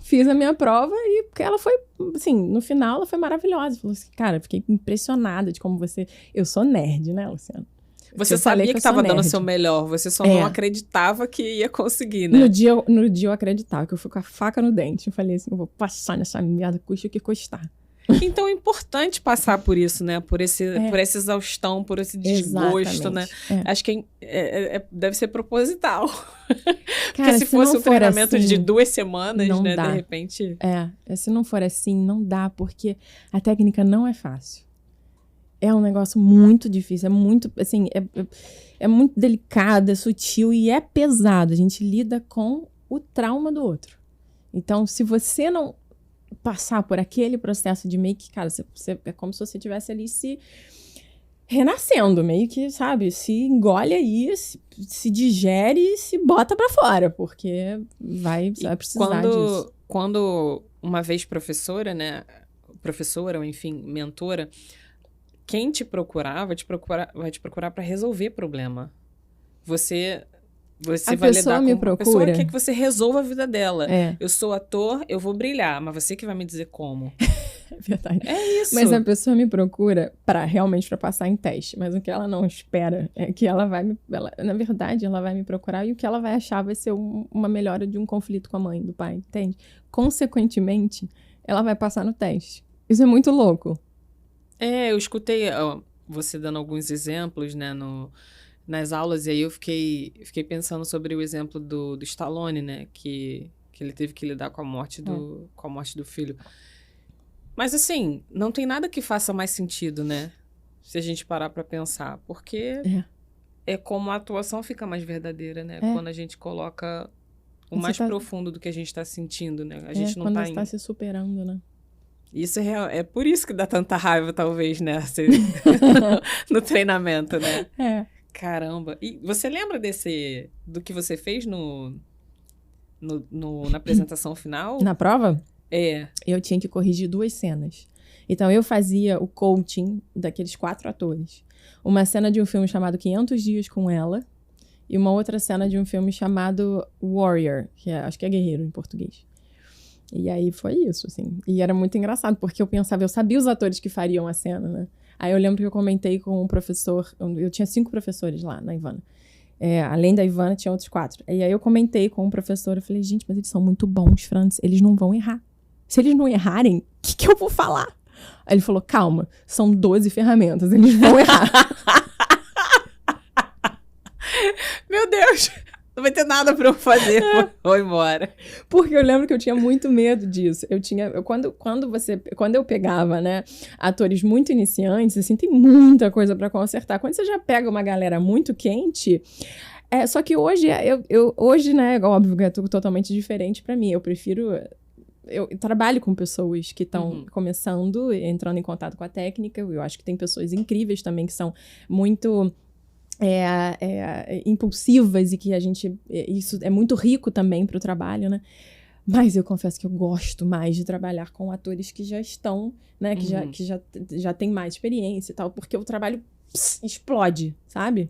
fiz a minha prova e ela foi, assim, no final ela foi maravilhosa. Falou assim, cara, fiquei impressionada de como você... Eu sou nerd, né, Luciana? Você sabia que estava dando o seu melhor, você só não acreditava que ia conseguir, né? No dia eu acreditava, que eu fui com a faca no dente. Eu falei assim, eu vou passar nessa merda, custe o que custar. Então é importante passar por isso, né? Por essa exaustão, por esse desgosto, né? Acho que deve ser proposital. Cara, porque se fosse um treinamento assim, de 2 semanas, né? Dá. De repente... Se não for assim, não dá, porque a técnica não é fácil. É um negócio muito difícil, é muito, assim, é muito delicado, é sutil e é pesado. A gente lida com o trauma do outro. Então, se você não passar por aquele processo de meio que, cara, é como se você estivesse ali se renascendo, meio que, sabe, se engole aí, se digere e se bota pra fora, porque vai precisar disso. Quando uma vez professora, né, ou enfim, mentora, quem te procurar, vai te procurar para resolver problema. Você vai lidar com uma pessoa que quer que você resolva a vida dela. Eu sou ator, eu vou brilhar, mas você que vai me dizer como. É verdade. É isso. Mas a pessoa me procura realmente para passar em teste. Mas o que ela não espera é que na verdade, ela vai me procurar e o que ela vai achar vai ser uma melhora de um conflito com a mãe, do pai, entende? Consequentemente, ela vai passar no teste. Isso é muito louco. Eu escutei você dando alguns exemplos, né, nas aulas, e aí eu fiquei pensando sobre o exemplo do Stallone, né, que ele teve que lidar com a morte do filho. Mas, assim, não tem nada que faça mais sentido, né, se a gente parar pra pensar, porque é como a atuação fica mais verdadeira, né, quando a gente coloca o mais profundo do que a gente tá sentindo, né, a gente não quando tá você tá se superando, né. Isso é real. É por isso que dá tanta raiva, talvez, né? No treinamento, né? Caramba. E você lembra do que você fez na apresentação final? Na prova? Eu tinha que corrigir 2 cenas. Então, eu fazia o coaching daqueles 4 atores. Uma cena de um filme chamado 500 Dias com Ela e uma outra cena de um filme chamado Warrior, que acho que é guerreiro em português. E aí foi isso, assim. E era muito engraçado, porque eu sabia os atores que fariam a cena, né? Aí eu lembro que eu comentei com um professor, eu tinha 5 professores lá na Ivana. Além da Ivana, tinha outros 4. E aí eu comentei com um professor, eu falei, gente, mas eles são muito bons, Francis, eles não vão errar. Se eles não errarem, o que eu vou falar? Aí ele falou, calma, são 12 ferramentas, eles vão errar. Meu Deus! Não vai ter nada pra eu fazer, vou embora. Porque eu lembro que eu tinha muito medo disso. Quando eu pegava, né, atores muito iniciantes, assim, tem muita coisa pra consertar. Quando você já pega uma galera muito quente... só que hoje, hoje, né, óbvio que é tudo totalmente diferente pra mim. Eu prefiro... Eu trabalho com pessoas que estão começando, entrando em contato com a técnica. Eu acho que tem pessoas incríveis também que são muito... impulsivas e que isso é muito rico também para o trabalho, né? Mas eu confesso que eu gosto mais de trabalhar com atores que já estão, né? Que já tem mais experiência e tal, porque o trabalho explode, sabe?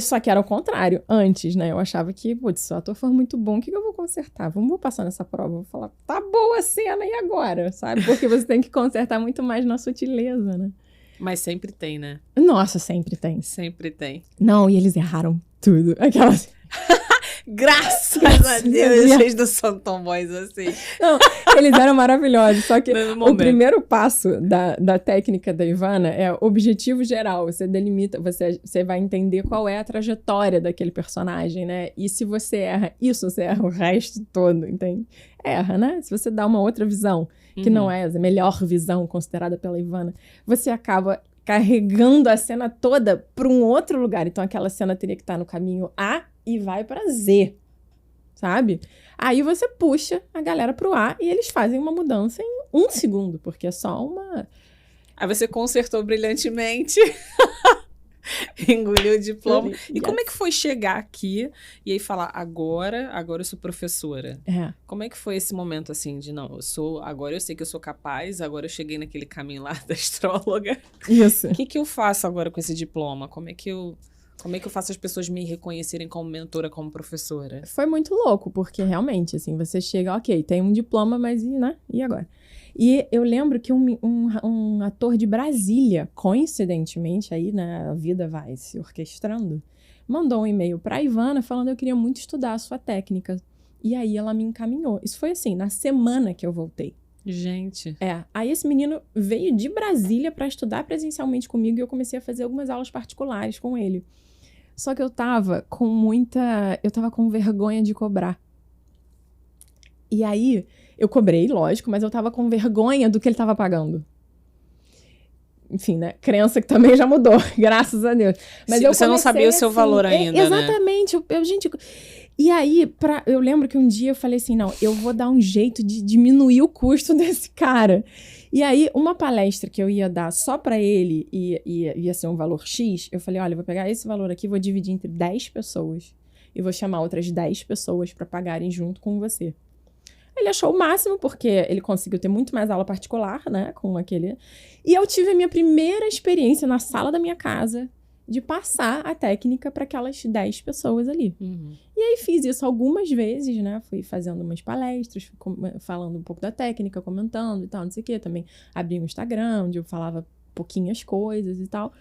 Só que era o contrário. Antes, né? Eu achava que, se o ator for muito bom, o que eu vou consertar? Vou passar nessa prova. Vou falar, tá boa a cena, e agora? Sabe? Porque você tem que consertar muito mais na sutileza, né? Mas sempre tem, né? Nossa, sempre tem. Sempre tem. Não, e eles erraram tudo. Aquelas... Graças a Deus, vocês não são tão bons assim. Não, eles eram maravilhosos, só que No o momento. primeiro passo da técnica da Ivana é objetivo geral. Você delimita, você vai entender qual é a trajetória daquele personagem, né? E se você erra isso, você erra o resto todo, entende? Erra, né? Se você dá uma outra visão, que não é a melhor visão considerada pela Ivana, você acaba carregando a cena toda para um outro lugar. Então aquela cena teria que estar no caminho A e vai para Z, sabe? Aí você puxa a galera pro A e eles fazem uma mudança em 1 segundo, porque é só uma... Aí você consertou brilhantemente. Engoliu o diploma. E como é que foi chegar aqui e aí falar, agora eu sou professora? Como é que foi esse momento, assim, de não, agora eu sei que eu sou capaz, agora eu cheguei naquele caminho lá da astróloga. Isso. O que eu faço agora com esse diploma? Como é que eu faço as pessoas me reconhecerem como mentora, como professora? Foi muito louco, porque realmente, assim, você chega, ok, tem um diploma, mas né? E agora? E eu lembro que um ator de Brasília, coincidentemente, aí, né, a vida vai se orquestrando, mandou um e-mail pra Ivana falando que eu queria muito estudar a sua técnica. E aí ela me encaminhou. Isso foi assim, na semana que eu voltei. Gente. Aí esse menino veio de Brasília pra estudar presencialmente comigo e eu comecei a fazer algumas aulas particulares com ele. Só que eu tava com vergonha de cobrar. E aí, eu cobrei, lógico, mas eu tava com vergonha do que ele tava pagando. Enfim, né? Crença que também já mudou, graças a Deus. Mas você não sabia o seu valor ainda, exatamente, né? Gente... E aí, eu lembro que um dia eu falei assim, não, eu vou dar um jeito de diminuir o custo desse cara. E aí, uma palestra que eu ia dar só pra ele e ia ser um valor X, eu falei, olha, eu vou pegar esse valor aqui, vou dividir entre 10 pessoas e vou chamar outras 10 pessoas pra pagarem junto com você. Ele achou o máximo, porque ele conseguiu ter muito mais aula particular, né, com aquele... E eu tive a minha primeira experiência na sala da minha casa de passar a técnica para aquelas 10 pessoas ali. E aí fiz isso algumas vezes, né, fui fazendo umas palestras, falando um pouco da técnica, comentando e tal, não sei o quê. Também abri um Instagram, onde eu falava pouquinhas coisas e tal.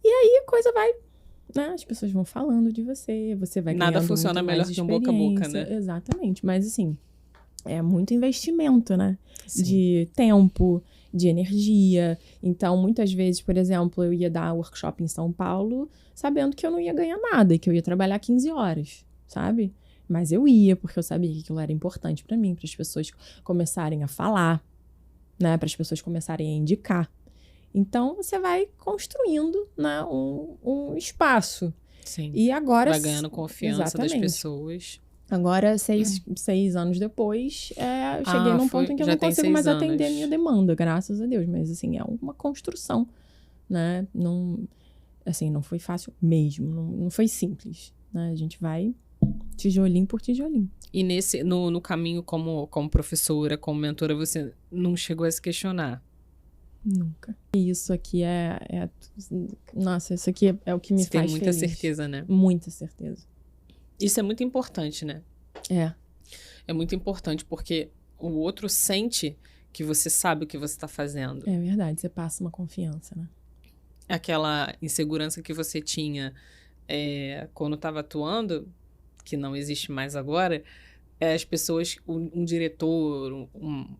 E aí a coisa vai... Né? As pessoas vão falando de você, você vai ganhando Nada funciona muito melhor mais que um boca a boca, né? Exatamente, mas assim, é muito investimento, né? Sim. De tempo, de energia. Então, muitas vezes, por exemplo, eu ia dar workshop em São Paulo sabendo que eu não ia ganhar nada e que eu ia trabalhar 15 horas, sabe? Mas eu ia, porque eu sabia que aquilo era importante pra mim, para as pessoas começarem a falar, né? Para as pessoas começarem a indicar. Então, você vai construindo, né, um espaço. Sim. E agora... Vai ganhando confiança das pessoas. Agora, 6 anos depois, cheguei num ponto em que eu não consigo mais atender a minha demanda, graças a Deus. Mas, assim, é uma construção, né? Não foi fácil mesmo, não foi simples, né? A gente vai tijolinho por tijolinho. E no caminho como professora, como mentora, você não chegou a se questionar? Nunca. E isso aqui nossa, isso aqui é o que me faz feliz. Tem muita certeza, né? Muita certeza. Isso é muito importante, né? É muito importante, porque o outro sente que você sabe o que você está fazendo. É verdade, você passa uma confiança, né? Aquela insegurança que você tinha quando estava atuando, que não existe mais agora, as pessoas, um diretor,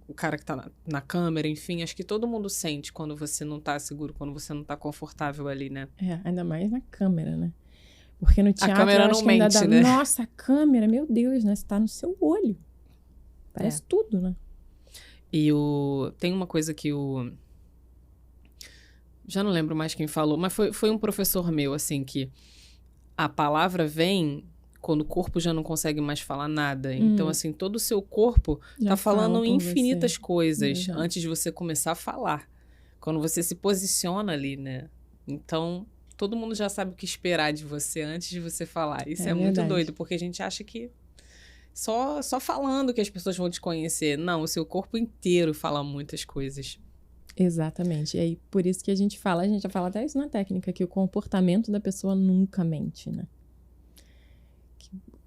o cara que tá na câmera, enfim, acho que todo mundo sente quando você não tá seguro, quando você não tá confortável ali, né? Ainda mais na câmera, né? Porque no teatro, a câmera não mente, né? Nossa, a câmera, meu Deus, né? Você tá no seu olho. Parece tudo, né? E tem uma coisa que já não lembro mais quem falou, mas foi um professor meu, assim, que a palavra vem quando o corpo já não consegue mais falar nada. Então, assim, todo o seu corpo já tá falando infinitas coisas antes de você começar a falar. Quando você se posiciona ali, né? Então, todo mundo já sabe o que esperar de você antes de você falar. Isso é muito doido, porque a gente acha que só falando que as pessoas vão te conhecer. Não, o seu corpo inteiro fala muitas coisas. Exatamente. E aí, por isso que a gente já fala até isso na técnica, que o comportamento da pessoa nunca mente, né?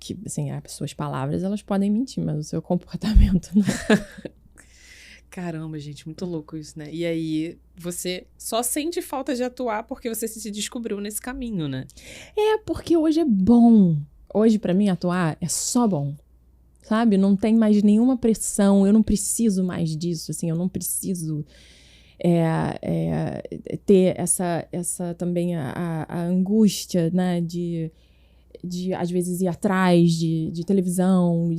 Que assim, as suas palavras, elas podem mentir, mas o seu comportamento não. Caramba, gente, muito louco isso, né? E aí, você só sente falta de atuar porque você se descobriu nesse caminho, né? Porque hoje é bom. Hoje, pra mim, atuar é só bom. Sabe? Não tem mais nenhuma pressão. Eu não preciso mais disso, assim. Eu não preciso ter essa também a angústia, né? De, às vezes, ir atrás de televisão.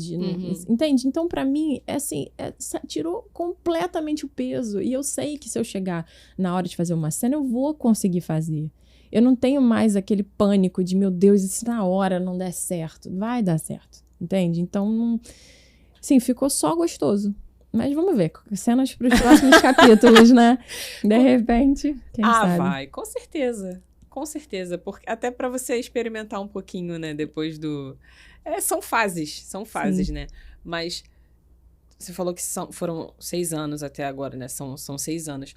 Entende? Então, pra mim, tirou completamente o peso. E eu sei que se eu chegar na hora de fazer uma cena, eu vou conseguir fazer. Eu não tenho mais aquele pânico de, meu Deus, e se na hora não der certo? Vai dar certo. Entende? Então, sim, ficou só gostoso. Mas vamos ver, cenas para os próximos capítulos, né? De repente, quem sabe? Vai, com certeza. Com certeza. Porque, até para você experimentar um pouquinho, né? Depois do... são fases, sim, né? Mas você falou que foram 6 anos até agora, né? São 6 anos.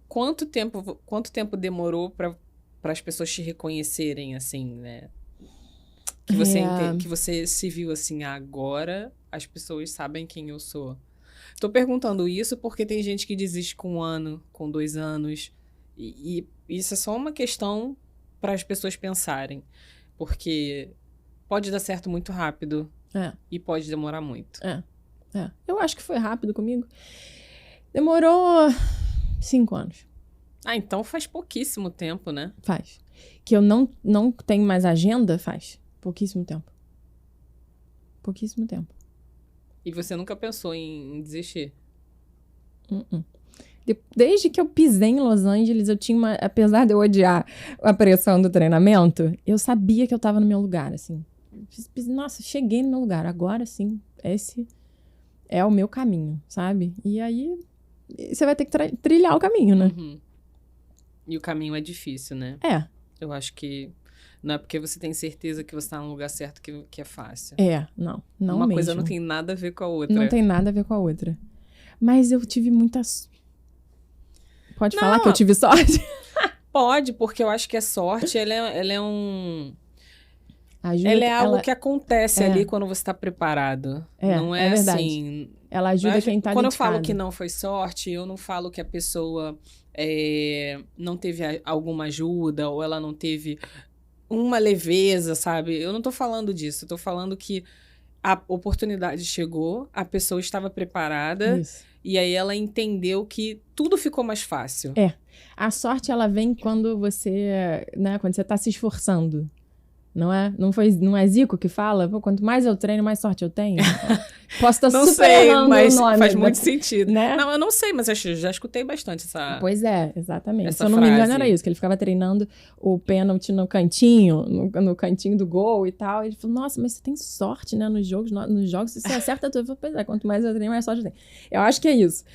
Quanto tempo demorou para as pessoas te reconhecerem, assim, né? Que você se viu assim, agora as pessoas sabem quem eu sou. Tô perguntando isso porque tem gente que desiste com 1 ano, com 2 anos. E isso é só uma questão para as pessoas pensarem. Porque pode dar certo muito rápido e pode demorar muito. Eu acho que foi rápido comigo. Demorou 5 anos. Então faz pouquíssimo tempo, né? Faz. Que eu não tenho mais agenda, faz. Pouquíssimo tempo. Pouquíssimo tempo. E você nunca pensou em desistir? Desde que eu pisei em Los Angeles, eu tinha apesar de eu odiar a pressão do treinamento, eu sabia que eu tava no meu lugar, assim. Nossa, cheguei no meu lugar. Agora sim, esse é o meu caminho, sabe? E aí, você vai ter que trilhar o caminho, né? E o caminho é difícil, né? Eu acho que não é porque você tem certeza que você tá no lugar certo que é fácil. Não Uma mesmo. coisa não tem nada a ver com a outra. Não tem nada a ver com a outra. Mas eu tive muitas... Pode falar que eu tive sorte? Pode, porque eu acho que a sorte, ela é um... Ela é algo que acontece ali quando você tá preparado. Não é verdade. Assim... Ela ajuda quem tá Quando eu dedicado. falo que não foi sorte, eu não falo que a pessoa não teve alguma ajuda ou ela não teve uma leveza, sabe? Eu não tô falando disso. Eu tô falando que a oportunidade chegou, a pessoa estava preparada. Isso. E aí ela entendeu que tudo ficou mais fácil. A sorte, ela vem quando você, né, quando você tá se esforçando. Não é? Não é Zico que fala? Pô, quanto mais eu treino, mais sorte eu tenho. Posso estar super errando mas o nome. Faz muito sentido. Né? Não, eu não sei, mas eu já escutei bastante essa... Pois é, exatamente. Se eu não me engano, era isso. Que ele ficava treinando o pênalti no cantinho, no cantinho do gol e tal. Ele falou, nossa, mas você tem sorte, né? Nos jogos você acerta tudo. Eu falei, pois é, quanto mais eu treino, mais sorte eu tenho. Eu acho que é isso.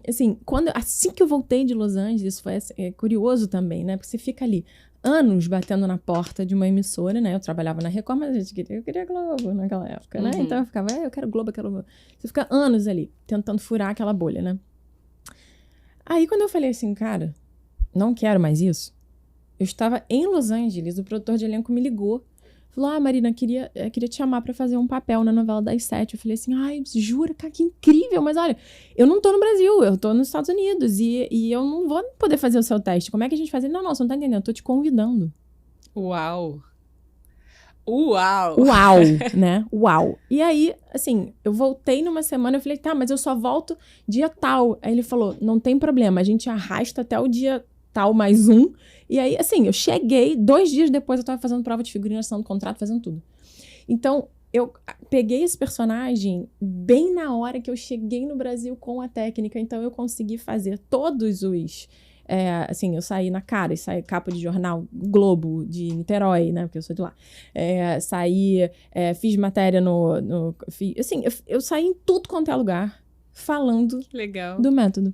Assim, assim que eu voltei de Los Angeles, isso foi curioso também, né? Porque você fica ali anos batendo na porta de uma emissora, né? Eu trabalhava na Record, mas eu queria Globo naquela época, né? Então eu ficava, eu quero Globo, eu quero Globo. Você fica anos ali, tentando furar aquela bolha, né? Aí quando eu falei assim, cara, não quero mais isso, eu estava em Los Angeles, o produtor de elenco me ligou. Falou, Marina, queria te chamar pra fazer um papel na novela das 7. Eu falei assim, jura, cara, que incrível. Mas olha, eu não tô no Brasil, eu tô nos Estados Unidos e eu não vou poder fazer o seu teste. Como é que a gente faz? Não, você não tá entendendo, eu tô te convidando. Uau, né? Uau. E aí, assim, eu voltei numa semana, eu falei, tá, mas eu só volto dia tal. Aí ele falou, não tem problema, a gente arrasta até o dia tal mais um. E aí, assim, eu cheguei, 2 dias depois eu tava fazendo prova de figurino, assinando contrato, fazendo tudo. Então, eu peguei esse personagem bem na hora que eu cheguei no Brasil com a técnica, então eu consegui fazer todos os... assim, eu saí na cara, saí capa de jornal Globo de Niterói, né, porque eu sou de lá. Fiz matéria assim, eu saí em tudo quanto é lugar, falando do método.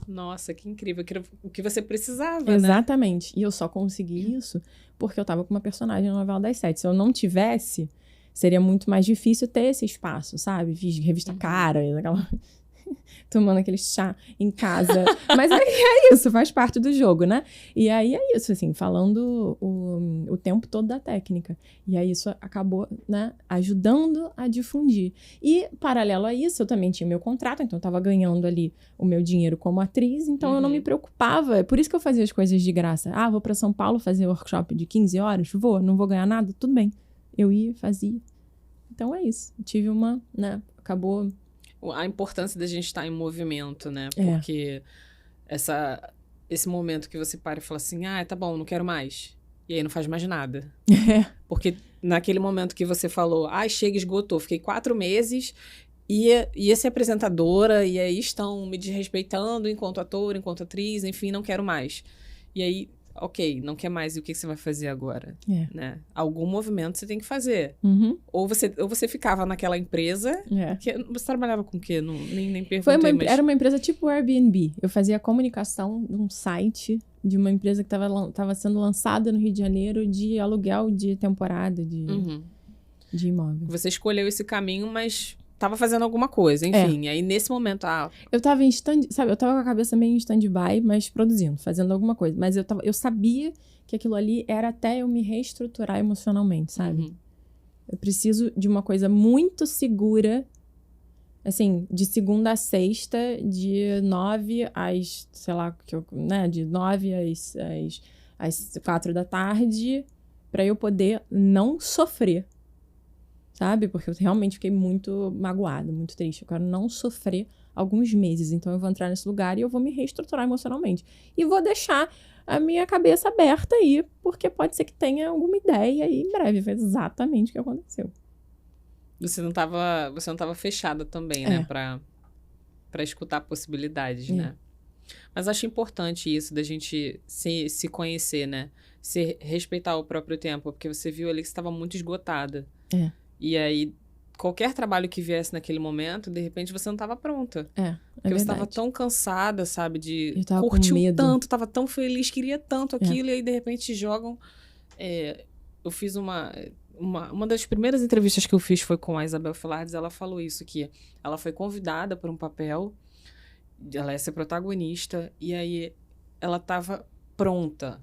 Nossa, que incrível. O que você precisava, Exatamente. Né? E eu só consegui isso porque eu tava com uma personagem na novela das 7. Se eu não tivesse, seria muito mais difícil ter esse espaço, sabe? Fiz revista Cara, aquela... tomando aquele chá em casa. Mas é isso, faz parte do jogo, né? E aí é isso, assim, falando o tempo todo da técnica. E aí isso acabou, né, ajudando a difundir. E, paralelo a isso, eu também tinha meu contrato, então eu tava ganhando ali o meu dinheiro como atriz, então eu não me preocupava. É por isso que eu fazia as coisas de graça. Ah, vou pra São Paulo fazer workshop de 15 horas? Não vou ganhar nada? Tudo bem. Eu ia, fazia. Então é isso. Eu tive uma, né, acabou... A importância da gente estar em movimento, né? Porque esse momento que você para e fala assim, tá bom, não quero mais. E aí não faz mais nada. Porque naquele momento que você falou, chega, esgotou, fiquei 4 meses, ia ser apresentadora, e aí estão me desrespeitando enquanto ator, enquanto atriz, enfim, não quero mais. E aí, ok, não quer mais, e o que você vai fazer agora? Né? Algum movimento você tem que fazer. Ou você ficava naquela empresa, que você trabalhava com o quê? Nem perguntei, mas... Era uma empresa tipo Airbnb. Eu fazia a comunicação de um site de uma empresa que estava sendo lançada no Rio de Janeiro de aluguel de temporada de imóvel. Você escolheu esse caminho, mas... Tava fazendo alguma coisa, enfim. Aí, nesse momento, eu tava em sabe, eu tava com a cabeça meio em stand-by, mas produzindo, fazendo alguma coisa. Mas eu sabia que aquilo ali era até eu me reestruturar emocionalmente, sabe? Eu preciso de uma coisa muito segura, assim, de segunda a sexta, de 9 às, sei lá, de 9 às 4 da tarde, pra eu poder não sofrer. Sabe? Porque eu realmente fiquei muito magoada, muito triste. Eu quero não sofrer alguns meses. Então, eu vou entrar nesse lugar e eu vou me reestruturar emocionalmente. E vou deixar a minha cabeça aberta aí, porque pode ser que tenha alguma ideia e em breve. Foi exatamente o que aconteceu. Você não tava fechada também, né? Pra escutar possibilidades, né? Mas acho importante isso, da gente se conhecer, né? Se respeitar o próprio tempo, porque você viu ali que você estava muito esgotada. E aí, qualquer trabalho que viesse naquele momento, de repente você não estava pronta. Porque você estava tão cansada, sabe? Curtiu tanto, estava tão feliz, queria tanto aquilo, e aí de repente te jogam. Eu fiz uma das primeiras entrevistas que eu fiz foi com a Isabel Filardes. Ela falou isso, que ela foi convidada para um papel, ela ia ser protagonista, e aí ela estava pronta.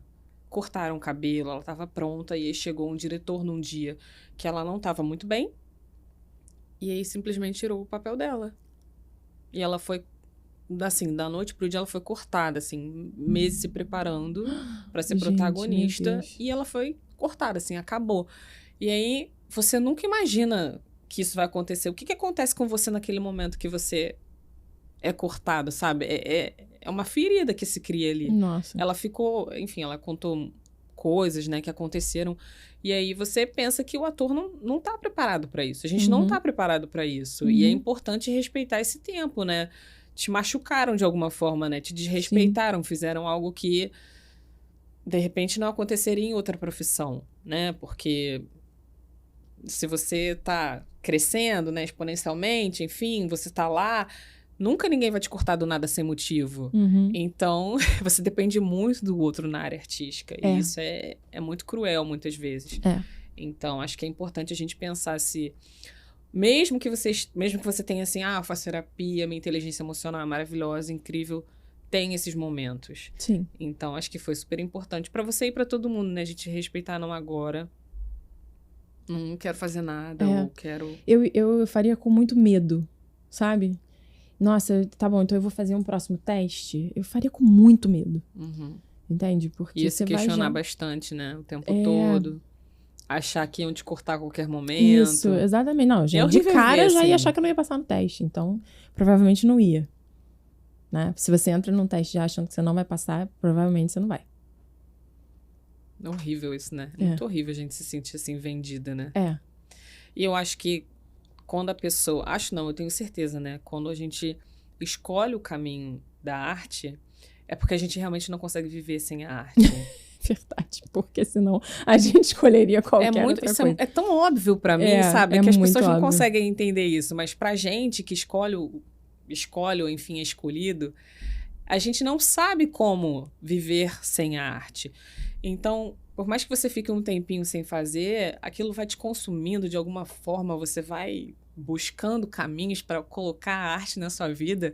Cortaram o cabelo, ela estava pronta, e aí chegou um diretor num dia que ela não estava muito bem, e aí simplesmente tirou o papel dela. E ela foi, assim, da noite pro dia ela foi cortada, assim, meses se preparando para ser protagonista, e ela foi cortada, assim, acabou. E aí você nunca imagina que isso vai acontecer. O que acontece com você naquele momento que você é cortado, sabe? É uma ferida que se cria ali. Nossa. Ela ficou... Enfim, ela contou coisas, né, que aconteceram. E aí você pensa que o ator não tá preparado para isso. A gente não tá preparado para isso. E é importante respeitar esse tempo, né? Te machucaram de alguma forma, né? Te desrespeitaram, fizeram algo que, de repente, não aconteceria em outra profissão, né? Porque se você tá crescendo, né, exponencialmente, enfim, você tá lá... Nunca ninguém vai te cortar do nada sem motivo. Então, você depende muito do outro na área artística. E isso é muito cruel, muitas vezes. Então, acho que é importante a gente pensar se... Mesmo que você tenha assim... eu faço terapia, minha inteligência emocional é maravilhosa, incrível. Tem esses momentos. Sim. Então, acho que foi super importante para você e para todo mundo, né? A gente respeitar não agora. Não quero fazer nada, ou quero... Eu faria com muito medo, sabe? Nossa, tá bom, então eu vou fazer um próximo teste. Eu faria com muito medo. Entende? Porque ia se questionar bastante, né? O tempo todo. Achar que iam te cortar a qualquer momento. Isso, exatamente. Não, gente, de cara eu já ia achar que eu não ia passar no teste. Então, provavelmente não ia. Né? Se você entra num teste já achando que você não vai passar, provavelmente você não vai. É horrível isso, né? É muito horrível a gente se sentir assim, vendida, né? E eu acho que quando a pessoa... eu tenho certeza, né? Quando a gente escolhe o caminho da arte, é porque a gente realmente não consegue viver sem a arte. Verdade, porque senão a gente escolheria qualquer outra coisa. É tão óbvio pra mim, sabe? Que as pessoas não conseguem entender isso. Mas pra gente que escolhe ou enfim é escolhido, a gente não sabe como viver sem a arte. Então, por mais que você fique um tempinho sem fazer, aquilo vai te consumindo de alguma forma, você vai buscando caminhos para colocar a arte na sua vida.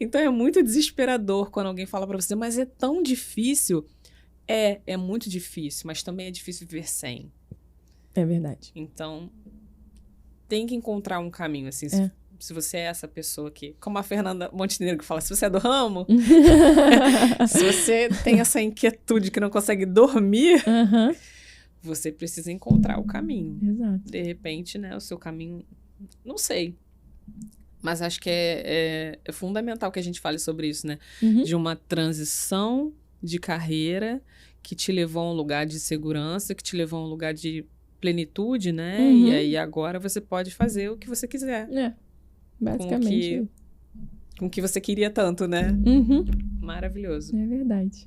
Então é muito desesperador quando alguém fala para você, mas é tão difícil. É muito difícil, mas também é difícil viver sem. É verdade. Então, tem que encontrar um caminho, assim, se você é essa pessoa que, como a Fernanda Montenegro fala, se você é do ramo, se você tem essa inquietude que não consegue dormir, você precisa encontrar o caminho. Exato. De repente, né, o seu caminho, não sei. Mas acho que é fundamental que a gente fale sobre isso, né? De uma transição de carreira que te levou a um lugar de segurança, que te levou a um lugar de plenitude, né? E aí agora você pode fazer o que você quiser. Basicamente. Com o que você queria tanto, né? Maravilhoso. É verdade.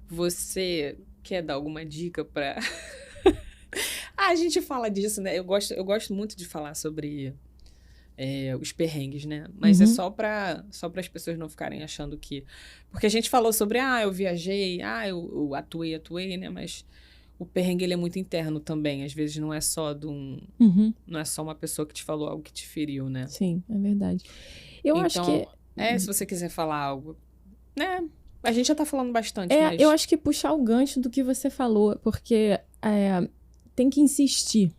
Você quer dar alguma dica pra... A gente fala disso, né? Eu gosto muito de falar sobre os perrengues, né? Mas é só para as pessoas não ficarem achando que... Porque a gente falou sobre, eu viajei, eu atuei, né? Mas o perrengue, ele é muito interno também. Às vezes não é só não é só uma pessoa que te falou algo que te feriu, né? Sim, é verdade. Eu acho que... se você quiser falar algo, né? A gente já tá falando bastante, mas... Eu acho que puxar o gancho do que você falou, porque tem que insistir.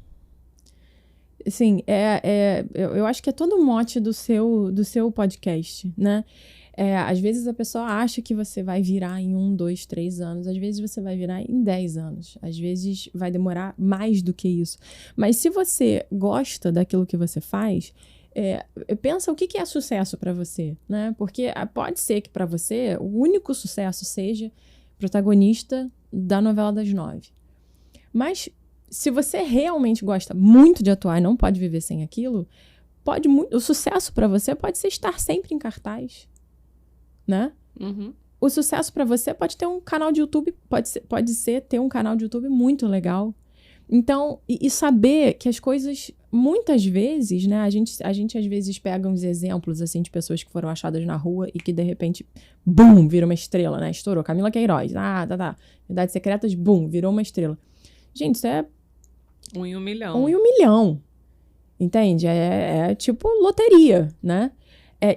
Assim, eu acho que é todo o mote do seu podcast, né? Às vezes a pessoa acha que você vai virar em 1, 2, 3 anos. Às vezes você vai virar em 10 anos. Às vezes vai demorar mais do que isso. Mas se você gosta daquilo que você faz, pensa o que é sucesso para você, né? Porque pode ser que para você o único sucesso seja protagonista da novela das 9. Mas se você realmente gosta muito de atuar e não pode viver sem aquilo, o sucesso para você pode ser estar sempre em cartaz, né? O sucesso para você pode ter um canal de YouTube, pode ser ter um canal de YouTube muito legal. Então, e saber que as coisas, muitas vezes, né, a gente às vezes pega uns exemplos, assim, de pessoas que foram achadas na rua e que, de repente, bum, vira uma estrela, né? Estourou. Camila Queiroz, Verdades Secretas, bum, virou uma estrela. Gente, isso é... 1 em 1 milhão. 1 em 1 milhão. Entende? É tipo loteria, né?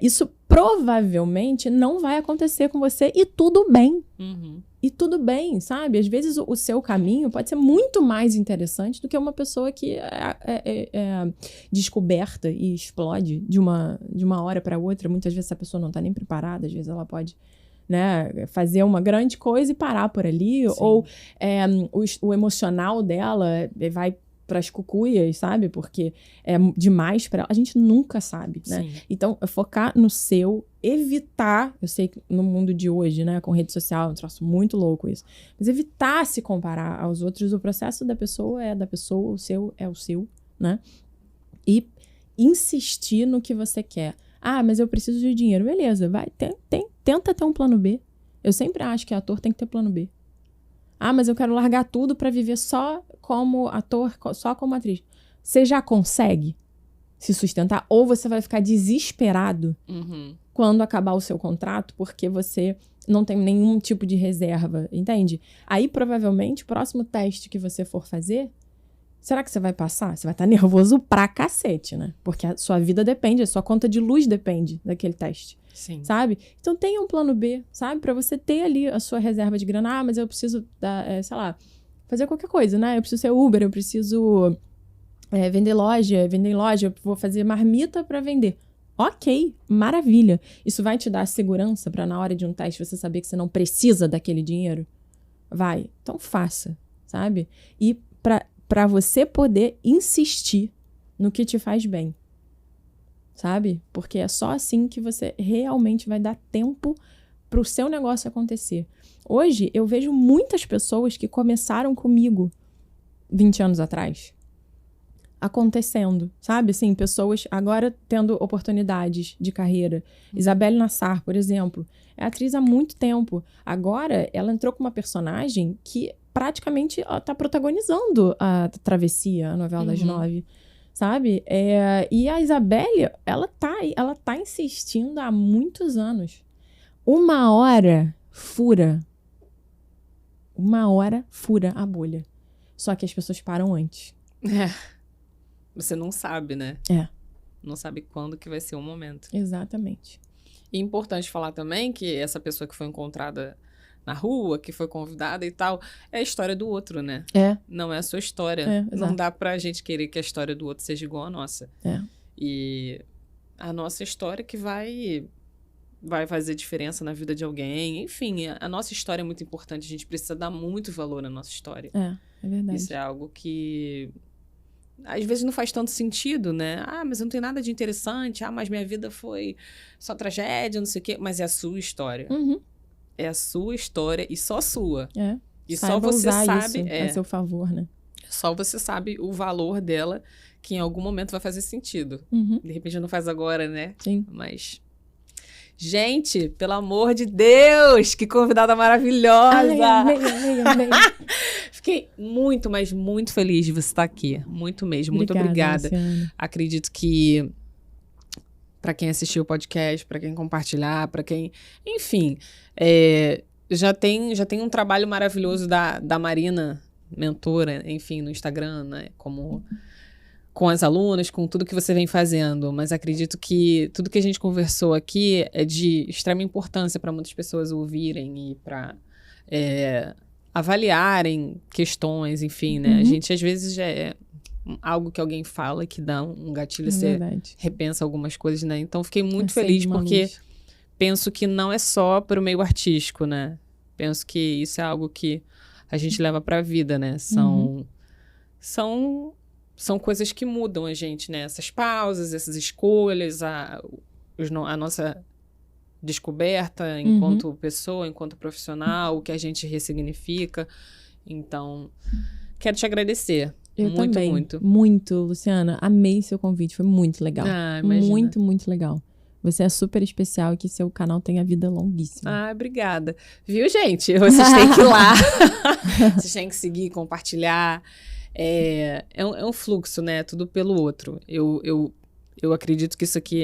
Isso provavelmente não vai acontecer com você e tudo bem. E tudo bem, sabe? Às vezes o seu caminho pode ser muito mais interessante do que uma pessoa que é descoberta e explode de uma hora para outra. Muitas vezes essa pessoa não está nem preparada, às vezes ela pode, né, fazer uma grande coisa e parar por ali. Sim. Ou o emocional dela vai para as cucuias, sabe? Porque é demais para ela. A gente nunca sabe, né? Sim. Então, focar no seu, evitar... Eu sei que no mundo de hoje, né, com rede social, é um troço muito louco isso. Mas evitar se comparar aos outros. O processo da pessoa é da pessoa, o seu é o seu, né? E insistir no que você quer. Mas eu preciso de dinheiro. Beleza, vai, tenta ter um plano B. Eu sempre acho que ator tem que ter plano B. Mas eu quero largar tudo para viver só como ator, só como atriz. Você já consegue se sustentar? Ou você vai ficar desesperado quando acabar o seu contrato, porque você não tem nenhum tipo de reserva, entende? Aí, provavelmente, o próximo teste que você for fazer, será que você vai passar? Você vai estar nervoso pra cacete, né? Porque a sua vida depende, a sua conta de luz depende daquele teste. Sim. Sabe? Então tenha um plano B, sabe? Pra você ter ali a sua reserva de grana. Mas eu preciso, sei lá, fazer qualquer coisa, né? Eu preciso ser Uber, eu preciso vender em loja, eu vou fazer marmita pra vender. Ok, maravilha. Isso vai te dar segurança pra na hora de um teste você saber que você não precisa daquele dinheiro? Vai. Então faça, sabe? E pra você poder insistir no que te faz bem. Sabe? Porque é só assim que você realmente vai dar tempo pro seu negócio acontecer. Hoje, eu vejo muitas pessoas que começaram comigo 20 anos atrás acontecendo, sabe? Assim, pessoas agora tendo oportunidades de carreira. Isabelle Nassar, por exemplo, é atriz há muito tempo. Agora, ela entrou com uma personagem que praticamente tá protagonizando a Travessia, a novela das 9. Sabe? E a Isabelle, ela tá insistindo há muitos anos. Uma hora fura a bolha. Só que as pessoas param antes. você não sabe, né? Não sabe quando que vai ser o momento. Exatamente. E é importante falar também que essa pessoa que foi encontrada na rua, que foi convidada e tal, é a história do outro, né? Não é a sua história. Não dá pra gente querer que a história do outro seja igual à nossa. E a nossa história que vai fazer diferença na vida de alguém. Enfim, a nossa história é muito importante. A gente precisa dar muito valor à nossa história. É verdade. Isso é algo que às vezes não faz tanto sentido, né? Mas eu não tenho nada de interessante. Mas minha vida foi só tragédia, não sei o quê. Mas é a sua história. É a sua história e só sua. E saiba só você usar sabe... isso a seu favor, né? Só você sabe o valor dela, que em algum momento vai fazer sentido. De repente não faz agora, né? Sim. Mas... Gente, pelo amor de Deus, que convidada maravilhosa! Amei. Fiquei muito, mas muito feliz de você estar aqui. Muito mesmo, muito obrigada. Luciana. Acredito que para quem assistiu o podcast, para quem compartilhar, para quem... Enfim, já tem um trabalho maravilhoso da Marina, mentora, enfim, no Instagram, né? Com as alunas, com tudo que você vem fazendo, mas acredito que tudo que a gente conversou aqui é de extrema importância para muitas pessoas ouvirem e para avaliarem questões, enfim, né? A gente, às vezes, já é algo que alguém fala que dá um gatilho, você repensa algumas coisas, né? Então, fiquei muito feliz porque penso que não é só para o meio artístico, né? Penso que isso é algo que a gente leva para a vida, né? São coisas que mudam a gente, né? Essas pausas, essas escolhas, a nossa descoberta enquanto pessoa, enquanto profissional, o que a gente ressignifica. Então, quero te agradecer. Eu muito, também. muito. Muito, Luciana. Amei seu convite, foi muito legal. Imagina. Muito, muito legal. Você é super especial e que seu canal tenha vida longuíssima. Obrigada. Viu, gente? Vocês têm que ir lá. Vocês têm que seguir, compartilhar. É um fluxo, né? Tudo pelo outro. Eu acredito que isso aqui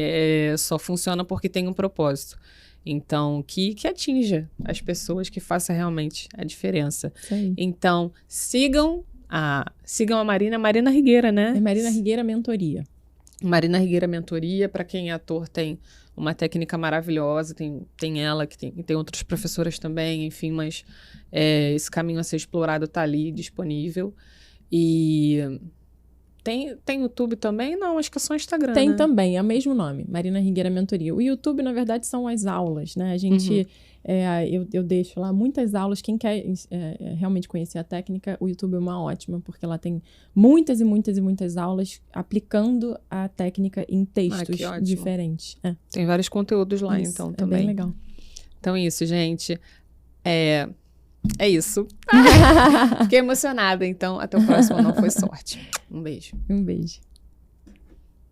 só funciona porque tem um propósito. Então, que atinja as pessoas, que faça realmente a diferença. Isso aí. Então, sigam a Marina Rigueira, né? É Marina Rigueira Mentoria. Marina Rigueira Mentoria, para quem é ator, tem uma técnica maravilhosa, tem ela, que tem outras professoras também, enfim, mas esse caminho a ser explorado tá ali, disponível. E tem YouTube também? Não, acho que é só Instagram, Tem né? também, é o mesmo nome, Marina Rigueira Mentoria. O YouTube, na verdade, são as aulas, né? A gente, eu deixo lá muitas aulas. Quem quer realmente conhecer a técnica, o YouTube é uma ótima, porque lá tem muitas e muitas e muitas aulas aplicando a técnica em textos diferentes. Tem vários conteúdos lá, então, também. É bem legal. Então, isso, gente. É isso. Fiquei emocionada, então até o próximo Não Foi Sorte. Um beijo. Um beijo.